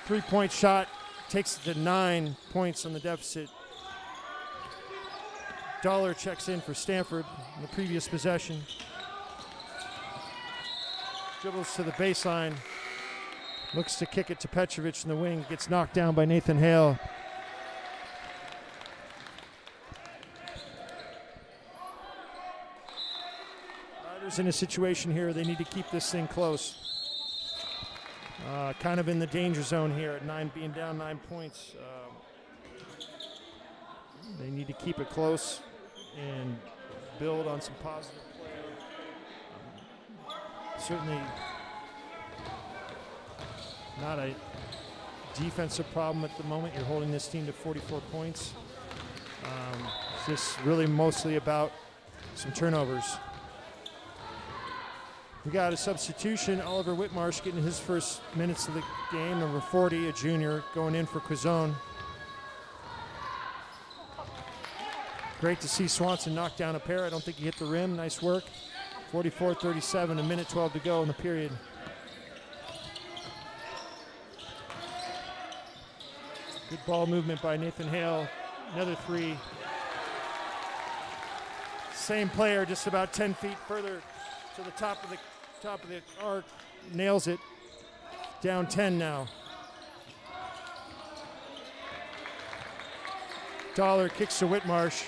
3-point shot takes it to 9 points on the deficit. Dollar checks in for Stanford in the previous possession. Dribbles to the baseline. Looks to kick it to Petrovic in the wing. Gets knocked down by Nathan Hale. In a situation here, they need to keep this thing close. Kind of in the danger zone here at being down 9 points. They need to keep it close and build on some positive play. Certainly not a defensive problem at the moment. You're holding this team to 44 points. It's just really mostly about some turnovers. We got a substitution. Oliver Whitmarsh getting his first minutes of the game. Number 40, a junior, going in for Quizone. Great to see Swanson knock down a pair. I don't think he hit the rim. Nice work. 44-37, a minute 12 to go in the period. Good ball movement by Nathan Hale. Another three. Same player, just about 10 feet further to the top of the arc. Nails it. Down 10 now. Dollar kicks to Whitmarsh.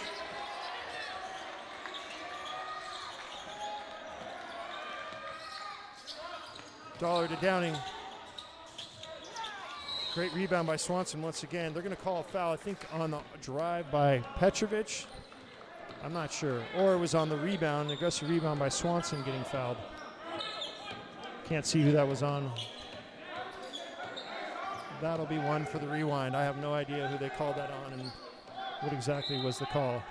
Dollar to Downing. Great rebound by Swanson once again. They're going to call a foul, I think, on the drive by Petrovic. I'm not sure. Or it was on the rebound, aggressive rebound by Swanson getting fouled. Can't see who that was on. That'll be one for the rewind. I have no idea who they called that on and what exactly was the call.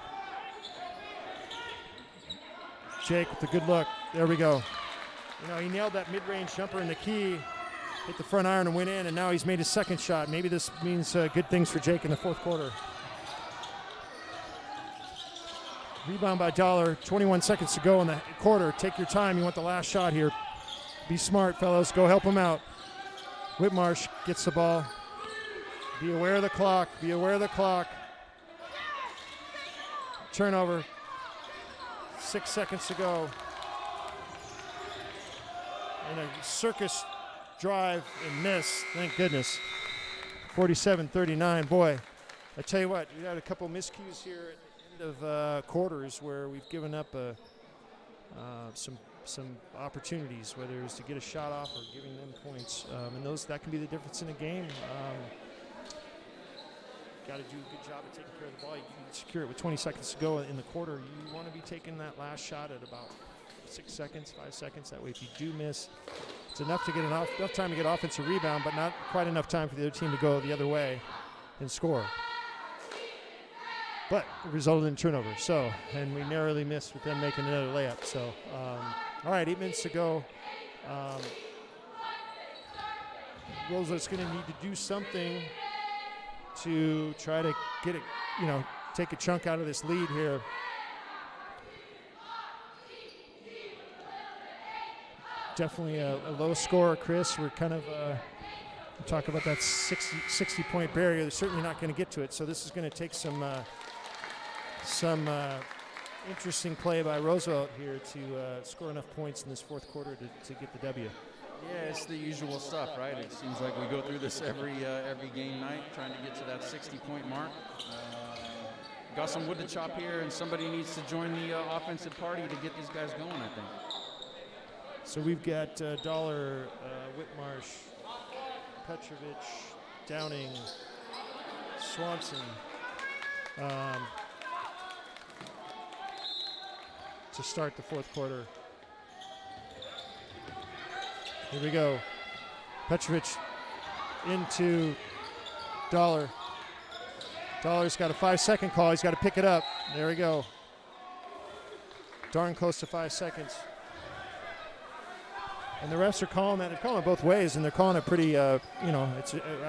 Jake with the good look. There we go. You know, he nailed that mid-range jumper in the key, hit the front iron and went in, and now he's made his second shot. Maybe this means good things for Jake in the fourth quarter. Rebound by Dollar, 21 seconds to go in the quarter. Take your time, you want the last shot here. Be smart, fellas, go help him out. Whitmarsh gets the ball. Be aware of the clock, be aware of the clock. Turnover, 6 seconds to go. And a circus drive and miss, thank goodness. 47-39, boy. I tell you what, we had a couple miscues here at the end of quarters where we've given up some opportunities, whether it's to get a shot off or giving them points. And that can be the difference in a game. Got to do a good job of taking care of the ball. You can secure it with 20 seconds to go in the quarter. You want to be taking that last shot at about 6 seconds, 5 seconds. That way, if you do miss, it's enough to get enough time to get offensive rebound, but not quite enough time for the other team to go the other way and score. But it resulted in turnover. So, and we narrowly missed with them making another layup. So, all right, 8 minutes to go. Roosevelt's going to need to do something to try to get it, take a chunk out of this lead here. Definitely a low score, Chris. We're kind of talk about that 60-point barrier. They're certainly not going to get to it. So this is going to take some interesting play by Roosevelt here to score enough points in this fourth quarter to get the W. Yeah, it's the usual stuff, right? It seems like we go through this every game night, trying to get to that 60-point mark. Got some wood to chop here, and somebody needs to join the offensive party to get these guys going, I think. So we've got Dollar, Whitmarsh, Petrovic, Downing, Swanson. To start the fourth quarter. Here we go. Petrovic into Dollar. Dollar's got a 5-second call. He's got to pick it up. There we go. Darn close to 5 seconds. And the refs are calling that. They're calling it both ways, and they're calling it pretty, I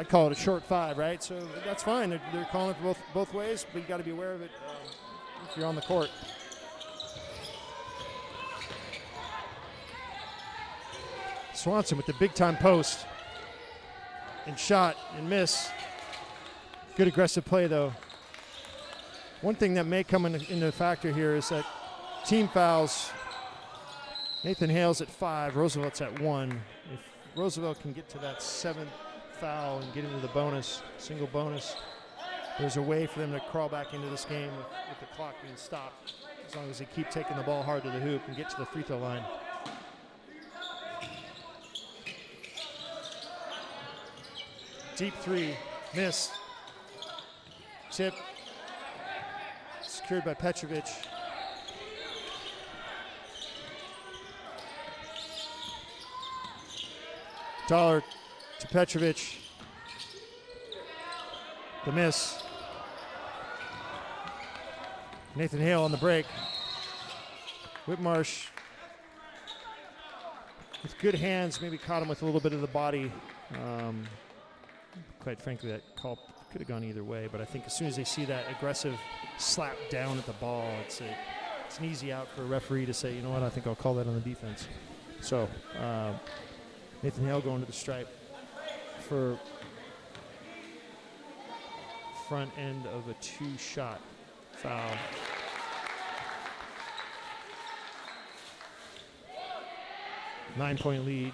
call it a short 5, right? So that's fine. They're calling it both ways, but you got to be aware of it if you're on the court. Swanson with the big-time post and shot and miss. Good aggressive play, though. One thing that may come into factor here is that team fouls. Nathan Hale's at 5, Roosevelt's at 1. If Roosevelt can get to that 7th foul and get into the single bonus, there's a way for them to crawl back into this game with the clock being stopped, as long as they keep taking the ball hard to the hoop and get to the free throw line. Deep three, miss. Tip, secured by Petrovic. Dollar to Petrovic. The miss. Nathan Hale on the break. Whitmarsh with good hands, maybe caught him with a little bit of the body. Quite frankly, that call could have gone either way, but I think as soon as they see that aggressive slap down at the ball, it's an easy out for a referee to say, you know what, I think I'll call that on the defense. So Nathan Hale going to the stripe for front end of a 2-shot foul. Nine-point lead.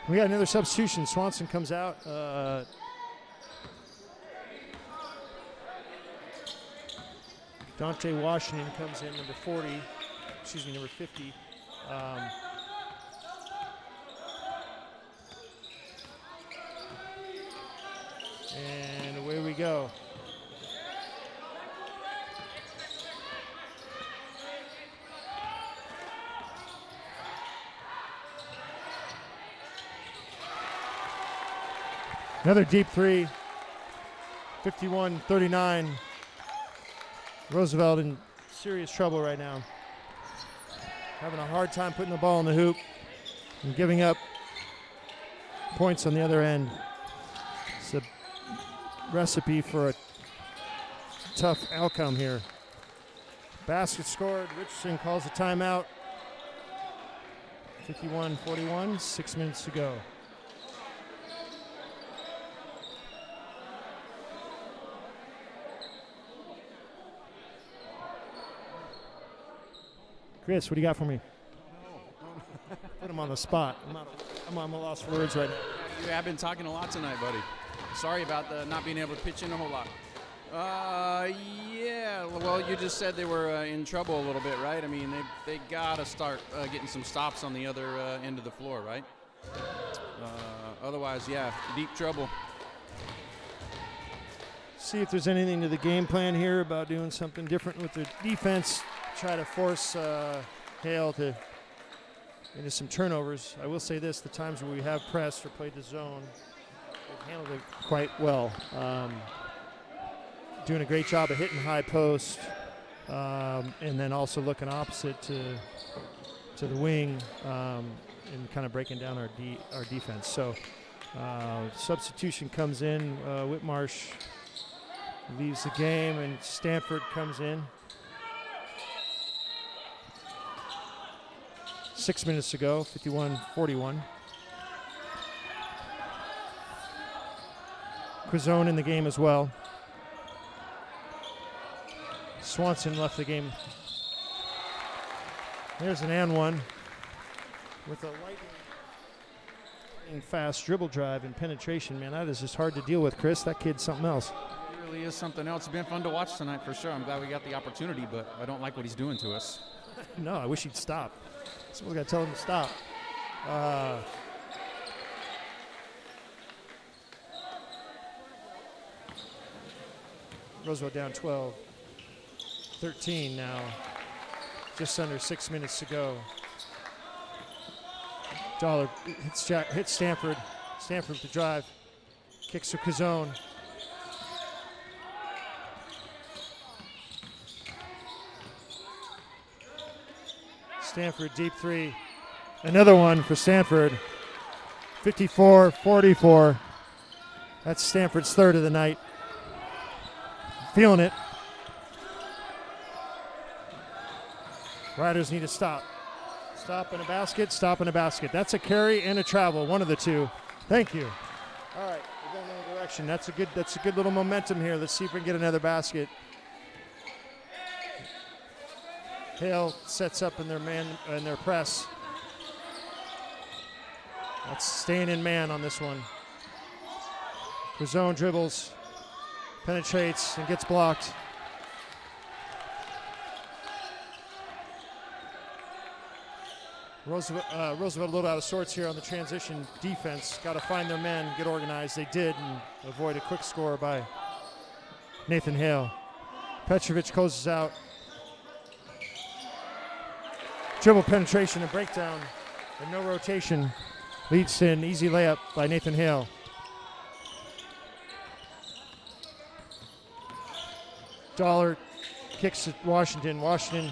We got another substitution. Swanson comes out. Dante Washington comes in, number 50. And away we go. Another deep three, 51-39. Roosevelt in serious trouble right now. Having a hard time putting the ball in the hoop and giving up points on the other end. It's a recipe for a tough outcome here. Basket scored. Richardson calls a timeout. 51-41, 6 minutes to go. Chris, what do you got for me? Put him on the spot. I'm a lost for words right now. You have been talking a lot tonight, buddy. Sorry about the not being able to pitch in a whole lot. Yeah, well, you just said they were in trouble a little bit, right? I mean, they got to start getting some stops on the other end of the floor, right? Otherwise, yeah, deep trouble. See if there's anything to the game plan here about doing something different with their defense. Try to force Hale into some turnovers. I will say this, the times where we have pressed or played the zone, they've handled it quite well. Doing a great job of hitting high post, and then also looking opposite to the wing and kind of breaking down our defense. So substitution comes in. Whitmarsh leaves the game, and Stanford comes in. 6 minutes to go, 51-41. Quizone in the game as well. Swanson left the game. There's an and one with a lightning fast dribble drive and penetration. Man, that is just hard to deal with, Chris. That kid's something else. It really is something else. It's been fun to watch tonight for sure. I'm glad we got the opportunity, but I don't like what he's doing to us. No, I wish he'd stop. Someone's got to tell him to stop. Roosevelt down 12. 13 now. Just under 6 minutes to go. Dollar hits Stanford. Stanford with the drive. Kicks to Quizone. Stanford deep three. Another one for Stanford. 54-44. That's Stanford's third of the night. Feeling it. Riders need to stop. Stop in a basket, stop in a basket. That's a carry and a travel, one of the two. Thank you. All right, we're going in the direction. That's a good little momentum here. Let's see if we can get another basket. Hale sets up in their press. That's staying in man on this one. Quizone dribbles, penetrates, and gets blocked. Roosevelt a little out of sorts here on the transition defense. Got to find their men, get organized. They did, and avoid a quick score by Nathan Hale. Petrovic closes out. Dribble penetration and breakdown, and no rotation. Leads to an easy layup by Nathan Hale. Dollar kicks at Washington. Washington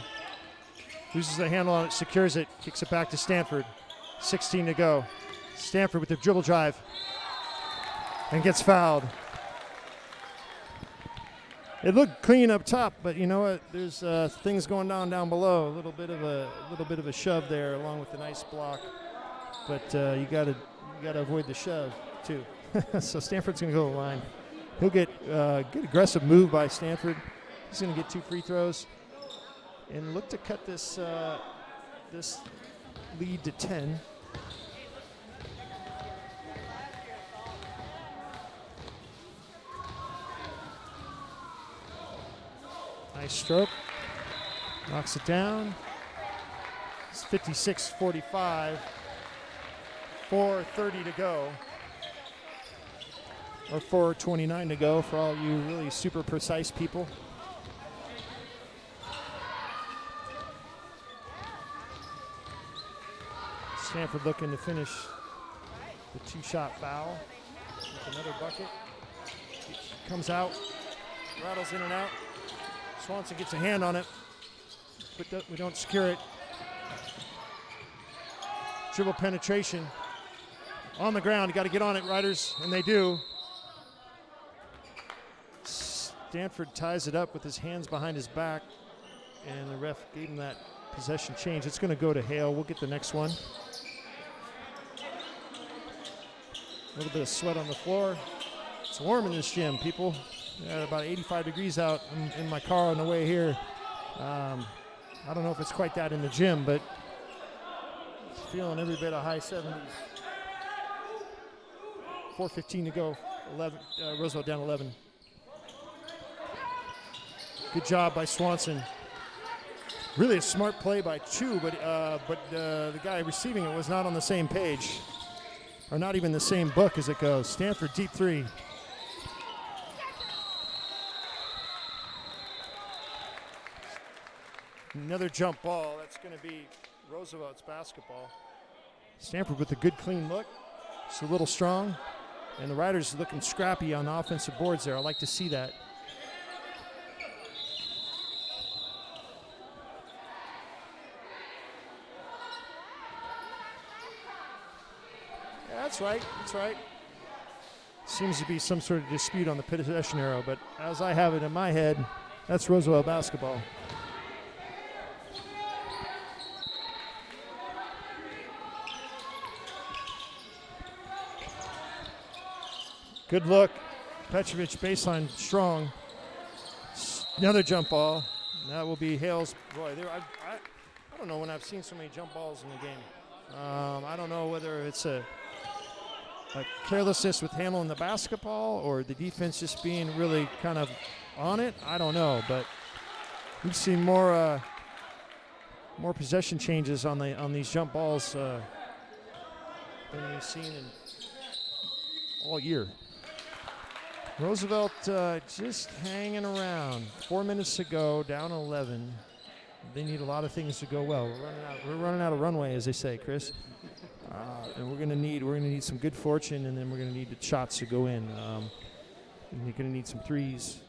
loses the handle on it, secures it, kicks it back to Stanford. 16 to go. Stanford with the dribble drive and gets fouled. It looked clean up top, but you know what? There's things going down below. A little bit of a shove there, along with the nice block. But you gotta avoid the shove too. So Stanford's gonna go to the line. He'll get good aggressive move by Stanford. He's gonna get 2 free throws and look to cut this this lead to 10. Nice stroke. Knocks it down. It's 56-45. 4:30 to go. Or 4:29 to go for all you really super precise people. Stanford looking to finish the 2-shot foul with another bucket. Comes out, rattles in and out. Swanson gets a hand on it, but we don't secure it. Dribble penetration on the ground. You got to get on it, Riders, and they do. Stanford ties it up with his hands behind his back, and the ref gave him that possession change. It's going to go to Hale. We'll get the next one. A little bit of sweat on the floor. It's warm in this gym, people. About 85 degrees out in my car on the way here. I don't know if it's quite that in the gym, but feeling every bit of high 70s. 4:15 to go. Roosevelt down 11. Good job by Swanson. Really a smart play by Chu, but the guy receiving it was not on the same page, or not even the same book as it goes. Stanford deep 3. Another jump ball. That's going to be Roosevelt's basketball. Stanford with a good clean look. It's a little strong. And the Riders looking scrappy on the offensive boards there. I like to see that. Yeah, that's right. That's right. Seems to be some sort of dispute on the possession arrow, but as I have it in my head, that's Roosevelt basketball. Good look. Petrovic baseline strong. Another jump ball. That will be Hale's. Boy, I don't know when I've seen so many jump balls in the game. I don't know whether it's a carelessness with handling the basketball or the defense just being really kind of on it. I don't know, but we've seen more possession changes on these jump balls than we've seen in all year. Roosevelt just hanging around. 4 minutes to go, down 11. They need a lot of things to go well. We're running out of runway, as they say, Chris. And we're gonna need some good fortune, and then we're gonna need the shots to go in. And you're gonna need some threes,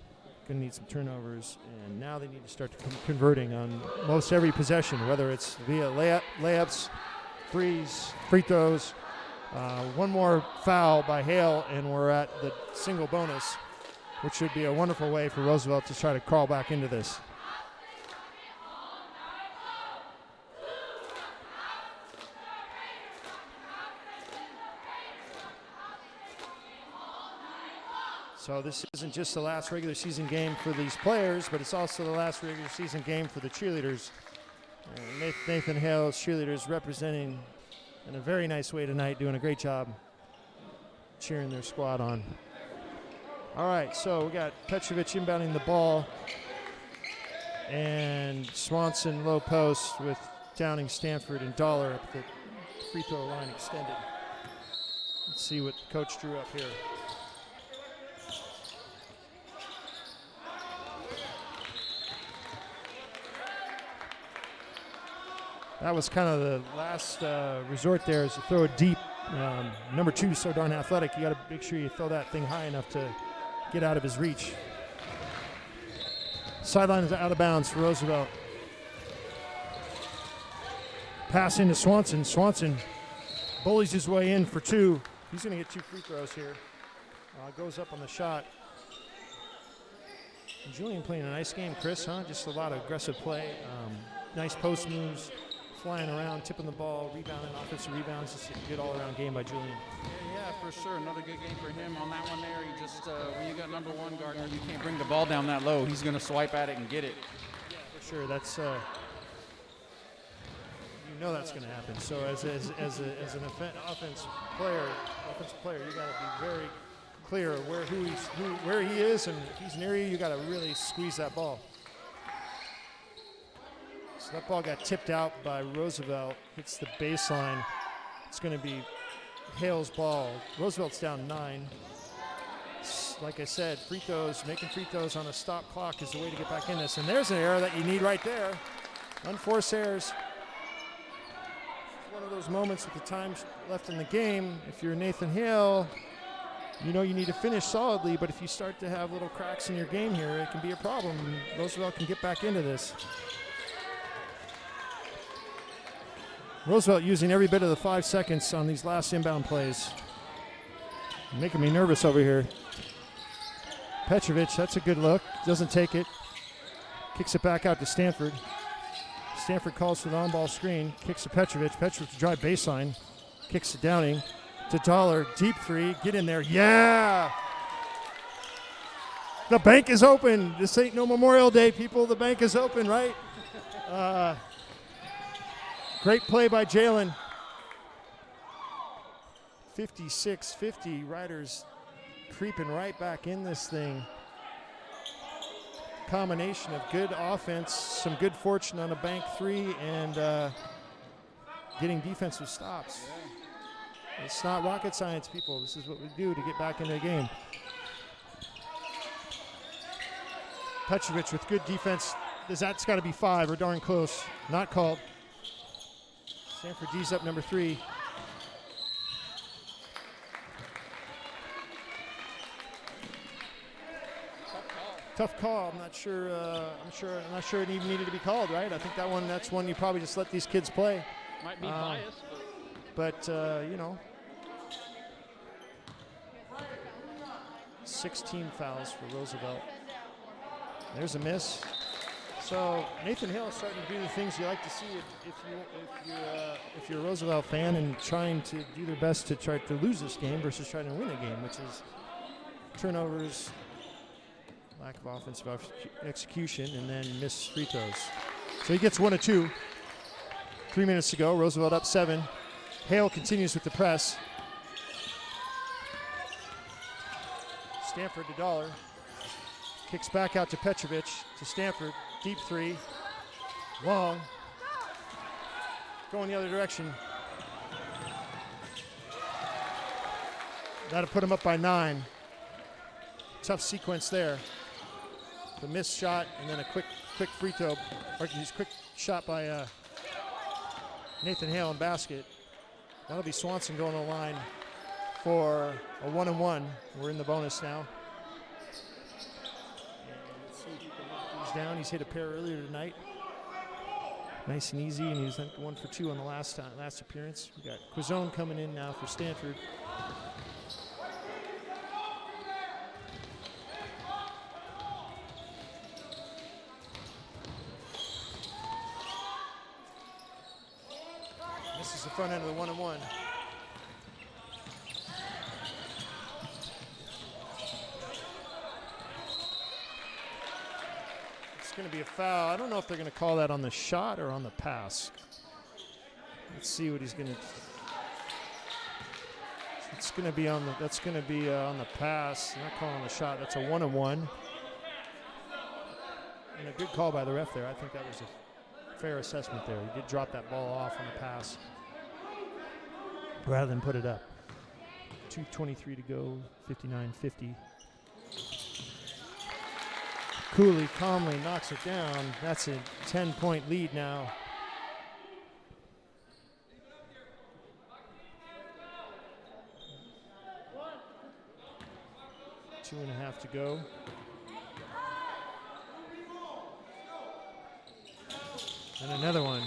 gonna need some turnovers, and now they need to start converting on most every possession, whether it's via layups, threes, free throws. One more foul by Hale, and we're at the single bonus, which should be a wonderful way for Roosevelt to try to crawl back into this. So this isn't just the last regular season game for these players, but it's also the last regular season game for the cheerleaders. Nathan Hale's cheerleaders representing in a very nice way tonight, doing a great job cheering their squad on. All right, so we got Petrovic inbounding the ball, and Swanson low post with Downing, Stanford, and Dollar up the free throw line extended. Let's see what Coach drew up here. That was kind of the last resort there, is to throw it deep. Number 2 is so darn athletic. You got to make sure you throw that thing high enough to get out of his reach. Sideline is out of bounds for Roosevelt. Pass into Swanson. Swanson bullies his way in for 2. He's going to get 2 free throws here. Goes up on the shot. And Julian playing a nice game, Chris, huh? Just a lot of aggressive play. Nice post moves, flying around, tipping the ball, rebounding, offensive rebounds. Just a good all-around game by Julian. Yeah, for sure. Another good game for him on that one there. He just, when you got number 1 Gardner, you can't bring the ball down that low. He's going to swipe at it and get it. Yeah, for sure. That's you know that's going to happen. So as an offensive player, you got to be very clear where he is, and if he's near you got to really squeeze that ball. So that ball got tipped out by Roosevelt, hits the baseline. It's going to be Hale's ball. Roosevelt's down 9. Like I said, free throws, making free throws on a stop clock is the way to get back in this. And there's an error that you need right there. Unforced errors. It's one of those moments with the time left in the game. If you're Nathan Hale, you know you need to finish solidly, but if you start to have little cracks in your game here, it can be a problem. Roosevelt can get back into this. Roosevelt using every bit of the 5 seconds on these last inbound plays. Making me nervous over here. Petrovic, that's a good look. Doesn't take it. Kicks it back out to Stanford. Stanford calls for the on-ball screen. Kicks to Petrovic. Petrovic to drive baseline. Kicks to Downing. To Dollar. Deep 3. Get in there. Yeah! The bank is open. This ain't no Memorial Day, people. The bank is open, right? Great play by Jalen. 56-50. Riders creeping right back in this thing. Combination of good offense, some good fortune on a bank 3, and getting defensive stops. It's not rocket science, people. This is what we do to get back into the game. Petrovic with good defense. That's got to be 5 or darn close. Not called. Stanford D's up number 3. Tough call. I'm not sure it even needed to be called, right? I think that's one you probably just let these kids play. Might be biased, but you know, 16 fouls for Roosevelt. There's a miss. So Nathan Hale is starting to do the things you like to see if you're a Roosevelt fan, and trying to do their best to try to lose this game versus trying to win a game, which is turnovers, lack of offensive execution, and then missed free throws. So he gets 1 of 2. 3 minutes to go. Roosevelt up 7. Hale continues with the press. Stanford to Dollar. Kicks back out to Petrovic to Stanford. Deep 3. Long. Going the other direction. That'll put him up by 9. Tough sequence there. The missed shot and then a quick free throw. Or quick shot by Nathan Hale in basket. That'll be Swanson going to the line for a 1-and-1. We're in the bonus now. Let's see if he can knock these down. He's hit a pair earlier tonight. Nice and easy, and he was 1 for 2 on the last appearance. We got Quizone coming in now for Stanford. This is the front end of the 1-and-1. It's going to be a foul. I don't know if they're going to call that on the shot or on the pass. Let's see what he's going to. It's going to be on the. That's going to be on the pass. Not calling the shot. That's a 1-and-1. And a good call by the ref there. I think that was a fair assessment there. He did drop that ball off on the pass rather than put it up. 2:23 to go, 59-50. Cooley calmly knocks it down. That's a 10-point lead now. Two and a half to go. And another one.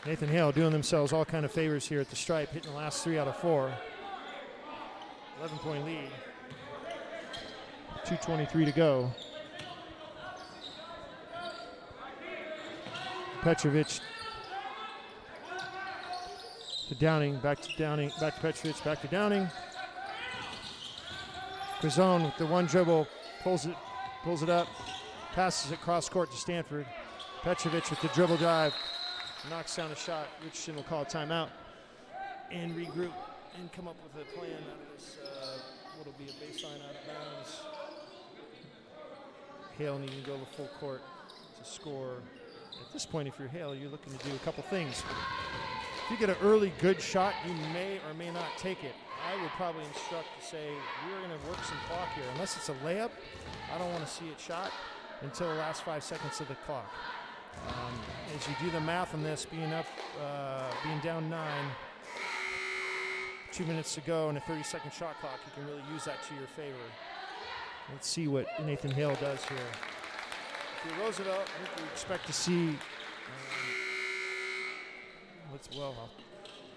Nathan Hale doing themselves all kind of favors here at the stripe, hitting the last 3 out of 4. 11-point lead. 2:23 to go. Petrovic to Downing, back to Downing, back to Petrovic, back to Downing. Grazone with the one dribble, pulls it up, passes it cross court to Stanford. Petrovic with the dribble drive, knocks down a shot. Richardson will call a timeout and regroup and come up with a plan out of this, what'll be a baseline out of bounds. Hale needing to go to full court to score. At this point, if you're Hale, you're looking to do a couple things. If you get an early good shot, you may or may not take it. I would probably instruct to say, we're going to work some clock here. Unless it's a layup, I don't want to see it shot until the last 5 seconds of the clock. As you do the math on this, being down 9, 2 minutes to go, and a 30-second shot clock, you can really use that to your favor. Let's see what Nathan Hale does here. If you're Roosevelt, I think we expect to see, I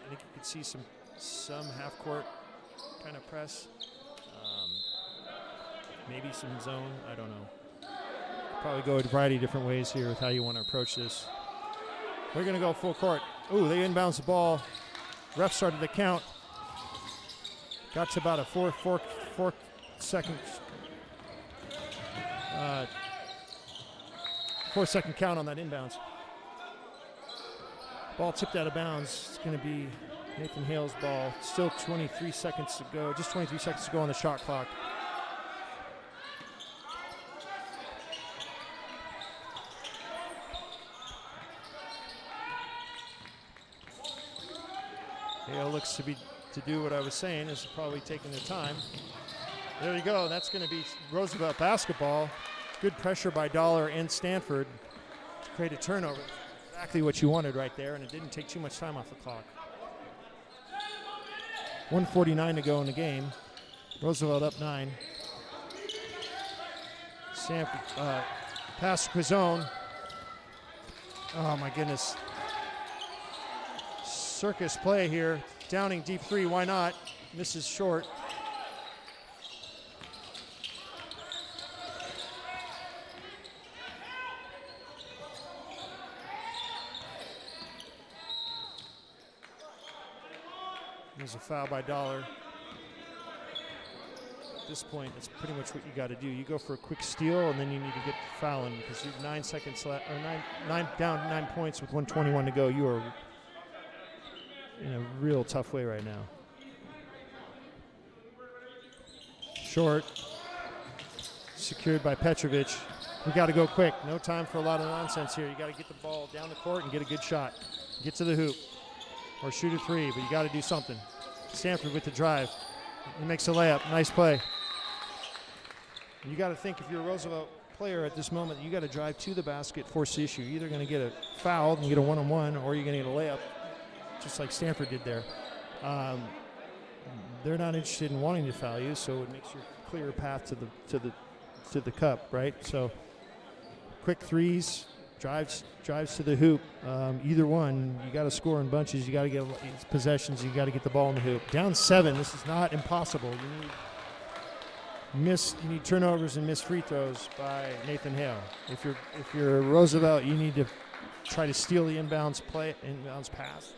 think you could see some half-court kind of press, maybe some zone, I don't know. Probably go a variety of different ways here with how you want to approach this. We're going to go full court. Ooh, they inbounds the ball. Ref started the count. Got to about a 4 second 4-second count on that inbounds. Ball tipped out of bounds. It's going to be Nathan Hale's ball. Still 23 seconds to go. Just 23 seconds to go on the shot clock. Hale looks to do what I was saying, is probably taking their time. There you go. That's going to be Roosevelt basketball. Good pressure by Dollar and Stanford to create a turnover. Exactly what you wanted right there, and it didn't take too much time off the clock. 1:49 to go in the game. Roosevelt up 9. Stanford pass Grazone. Oh my goodness. Circus play here. Downing deep 3, why not? Misses short. There's a foul by Dollar. At this point, that's pretty much what you got to do. You go for a quick steal, and then you need to get fouling because you're 9 seconds left, or down 9 points with 1:21 to go. You are in a real tough way right now. Short, secured by Petrovic. We got to go quick. No time for a lot of nonsense here. You got to get the ball down the court and get a good shot. Get to the hoop or shoot a 3, but you got to do something. Stanford with the drive. He makes a layup. Nice play. You got to think, if you're a Roosevelt player at this moment, you got to drive to the basket, force the issue. You're either going to get a foul and get a one-on-one, or you're going to get a layup, just like Stanford did there. They're not interested in wanting to foul you, so it makes your clear path to the cup, right? So quick threes, drives to the hoop. Either one, you got to score in bunches. You got to get possessions. You got to get the ball in the hoop. Down 7. This is not impossible. You need turnovers and missed free throws by Nathan Hale. If you're Roosevelt, you need to try to steal the inbounds pass,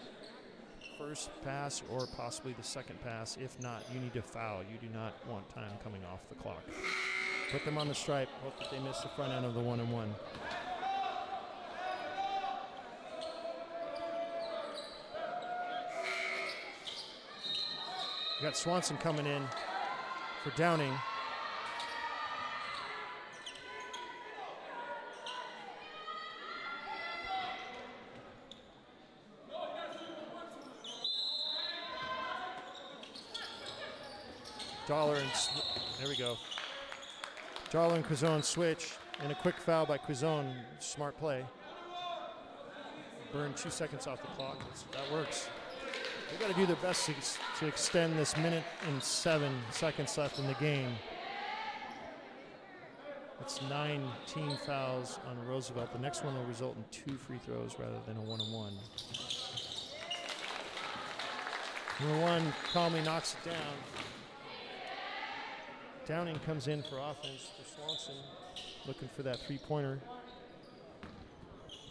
first pass, or possibly the second pass. If not, you need to foul. You do not want time coming off the clock. Put them on the stripe. Hope that they miss the front end of the 1-on-1. You got Swanson coming in for Downing. There we go. Dollar and Quizon switch, and a quick foul by Quizon. Smart play. Burn 2 seconds off the clock. That works. They got to do their best to extend this minute and 7 seconds left in the game. It's 19 fouls on Roosevelt. The next one will result in 2 free throws rather than a 1-on-1. Number 1 calmly knocks it down. Downing comes in for offense for Swanson, looking for that three-pointer.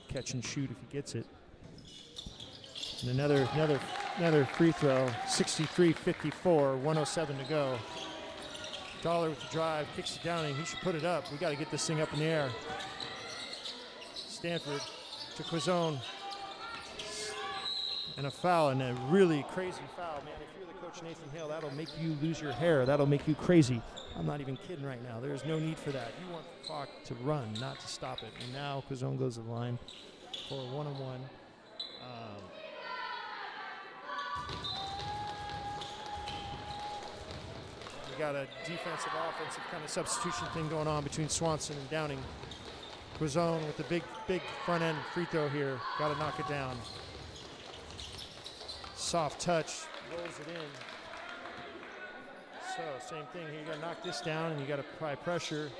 Catch and shoot if he gets it. And another free throw. 63-54, 107 to go. Dollar with the drive, kicks it Downing. He should put it up. We got to get this thing up in the air. Stanford to Quizon. And a foul, and a really crazy foul. Man, if you're the coach, Nathan Hale, that'll make you lose your hair. That'll make you crazy. I'm not even kidding right now. There's no need for that. You want the clock to run, not to stop it. And now Quizon goes to the line for a 1-on-1. We got a defensive, offensive kind of substitution thing going on between Swanson and Downing. Quizon with the big front end free throw here. Got to knock it down. Soft touch, rolls it in. So same thing here, you gotta knock this down and you gotta apply pressure.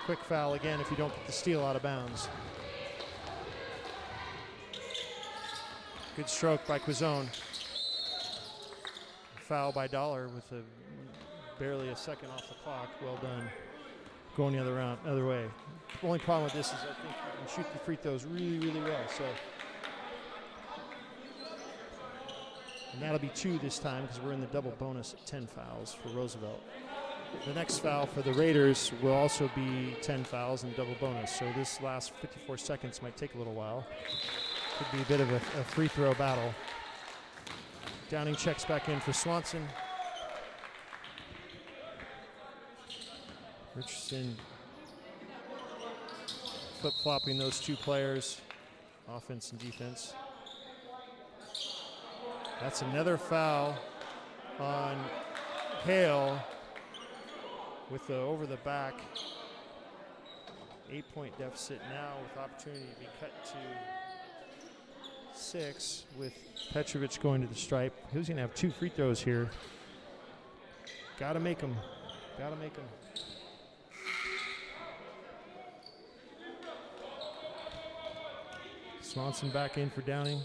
Quick foul again if you don't get the steal out of bounds. Good stroke by Quizon. Foul by Dollar with barely a second off the clock. Well done. Going the other way. The only problem with this is I think you can shoot the free throws really, really well. So. And that'll be 2 this time because we're in the double bonus at 10 fouls for Roosevelt. The next foul for the Raiders will also be 10 fouls and double bonus. So this last 54 seconds might take a little while. Could be a bit of a free throw battle. Downing checks back in for Swanson. Richardson flip-flopping those 2 players, offense and defense. That's another foul on Hale with the over the back. 8-point deficit now with opportunity to be cut to 6 with Petrovic going to the stripe. He's going to have 2 free throws here. Got to make them. Got to make them. Swanson back in for Downing.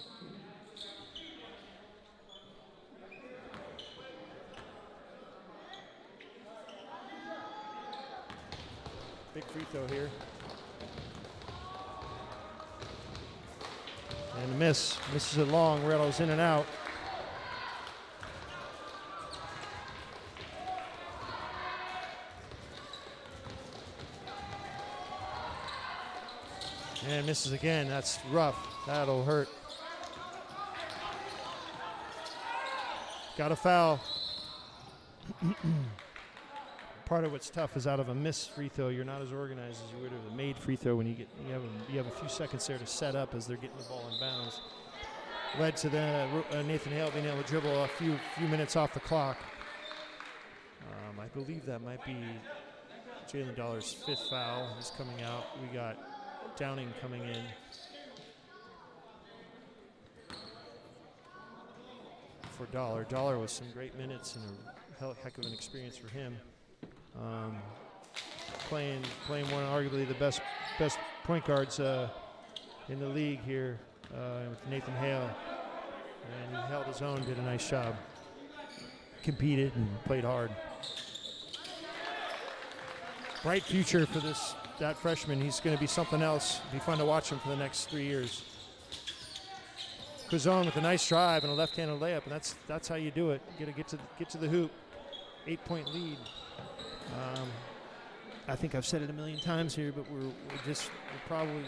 Big free throw here. And a miss. Misses it long. Rattles in and out. And misses again. That's rough. That'll hurt. Got a foul. Part of what's tough is out of a missed free throw, you're not as organized as you would have a made free throw when you have a few seconds there to set up as they're getting the ball in bounds. Led to the Nathan Hale being able to dribble a few minutes off the clock. I believe that might be Jalen Dollar's 5th foul. He's coming out. We got Downing coming in. For Dollar. Dollar with some great minutes and a heck of an experience for him. Playing one of arguably the best point guards in the league here with Nathan Hale, and he held his own, did a nice job, competed and played hard. Bright future for that freshman. He's going to be something else. It'll be fun to watch him for the next 3 years. Quizon with a nice drive and a left-handed layup, and that's how you do it. You got to get to the hoop. 8-point lead. I think I've said it a million times here, but we're probably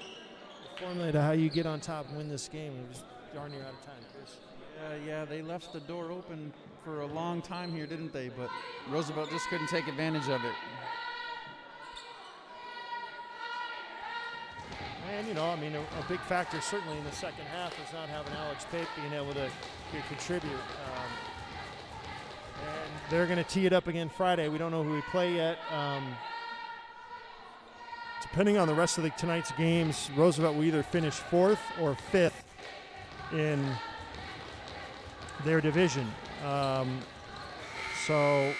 the formula to how you get on top and win this game. We're just darn near out of time, Chris. Yeah, they left the door open for a long time here, didn't they? But Roosevelt just couldn't take advantage of it. And, a big factor certainly in the second half is not having Alex Pape being able to contribute. And they're going to tee it up again Friday. We don't know who we play yet. Depending on the rest of tonight's games, Roosevelt will either finish 4th or 5th in their division. So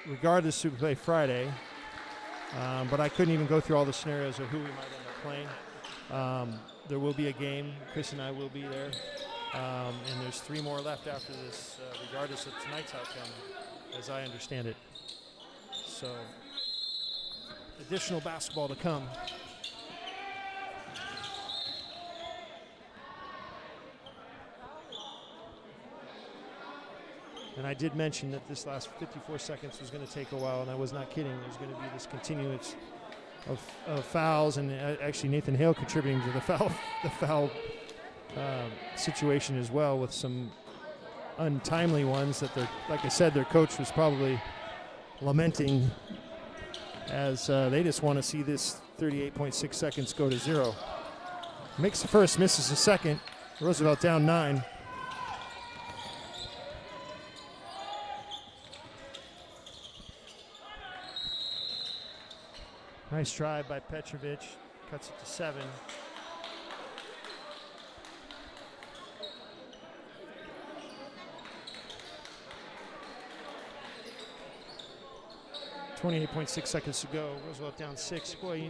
regardless who we play Friday, but I couldn't even go through all the scenarios of who we might end up playing. There will be a game. Chris and I will be there. And there's 3 more left after this, regardless of tonight's outcome, as I understand it. So additional basketball to come. And I did mention that this last 54 seconds was going to take a while, and I was not kidding. There's going to be this continuance of fouls, and actually Nathan Hale contributing to the foul situation as well, with some untimely ones that like I said, their coach was probably lamenting, as they just want to see this 38.6 seconds go to 0. Makes the first, misses the second. Roosevelt down 9. Nice drive by Petrovic, cuts it to 7. .6 seconds to go. Roosevelt down 6. Boy,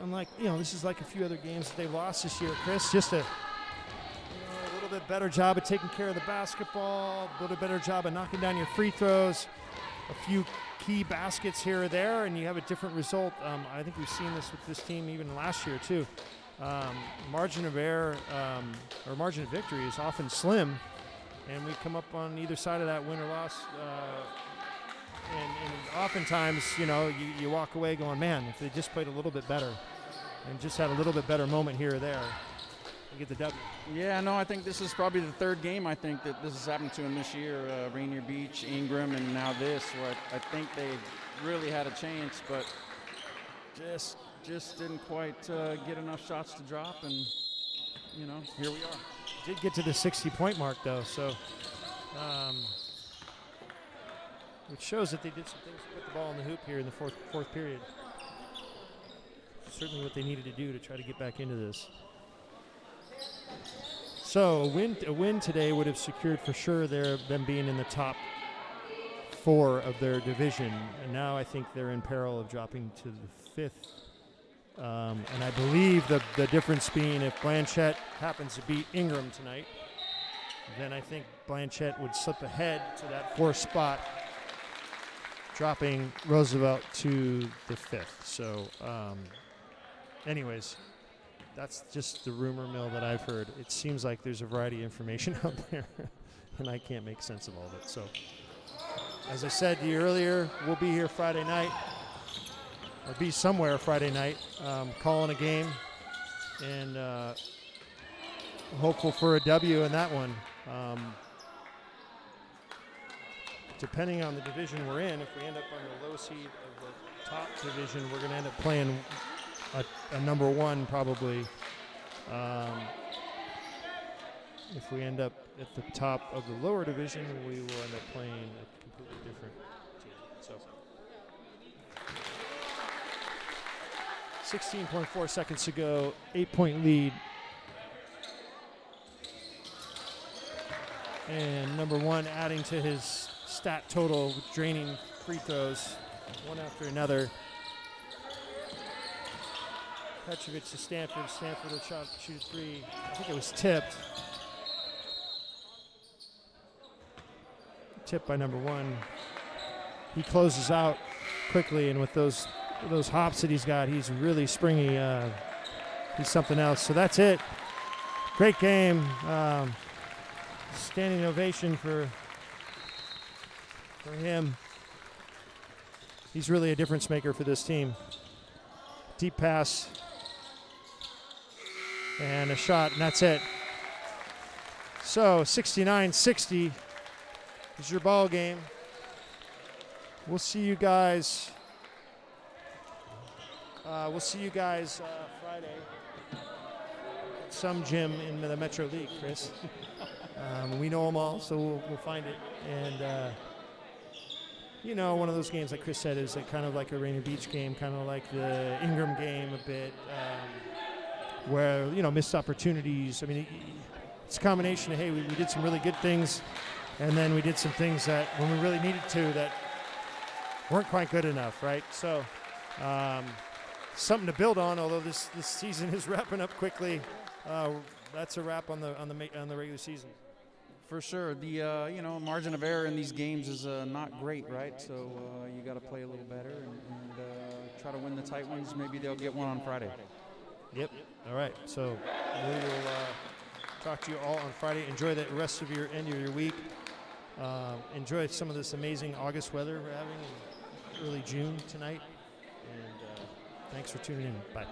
unlike, this is like a few other games that they've lost this year, Chris. Just a little bit better job of taking care of the basketball, a little better job of knocking down your free throws, a few key baskets here or there, and you have a different result. I think we've seen this with this team even last year too. Margin of error or margin of victory is often slim, and we come up on either side of that, win or loss. And oftentimes, you walk away going, man, if they just played a little bit better and just had a little bit better moment here or there, you get the W. Yeah, no, I think this is probably the 3rd game I think that this has happened to him this year. Rainier Beach, Ingram, and now this, where I think they really had a chance, but just didn't quite get enough shots to drop, and, here we are. Did get to the 60-point mark, though, so which shows that they did some things to put the ball in the hoop here in the fourth period. Certainly what they needed to do to try to get back into this. So a win today would have secured for sure them being in the top 4 of their division, and now I think they're in peril of dropping to the 5th. And I believe the difference being, if Blanchette happens to beat Ingram tonight, then I think Blanchette would slip ahead to that 4th spot, dropping Roosevelt to the 5th. So anyways, that's just the rumor mill that I've heard. It seems like there's a variety of information out there, and I can't make sense of all of it. So as I said to you earlier, we'll be here Friday night, or be somewhere Friday night, calling a game, and hopeful for a W in that one. Depending on the division we're in, if we end up on the low seed of the top division, we're going to end up playing a number 1 probably. If we end up at the top of the lower division, we will end up playing a completely different team. So 16.4 seconds to go, 8-point lead. And number 1 adding to his stat total with draining free throws, one after another. Petrovic to Stanford. Stanford will shoot 3. I think it was tipped. Tipped by number 1. He closes out quickly, and with those hops that he's got, he's really springy. He's something else. So that's it. Great game. Standing ovation for him. He's really a difference maker for this team. Deep pass and a shot, and that's it. So 69-60 is your ball game. We'll see you guys. Friday at some gym in the Metro League, Chris. We know them all, so we'll find it. And, one of those games, like Chris said, is kind of like a Rainier Beach game, kind of like the Ingram game a bit, where, missed opportunities. I mean, it's a combination of, hey, we did some really good things, and then we did some things that when we really needed to that weren't quite good enough, right? So something to build on, although this season is wrapping up quickly. That's a wrap on the regular season. For sure. The margin of error in these games is not great, right? So you got to play a little better and try to win the tight ones. Maybe they'll get one on Friday. Yep. All right. So we will talk to you all on Friday. Enjoy the rest of your end of your week. Enjoy some of this amazing August weather we're having in early June tonight. And thanks for tuning in. Bye.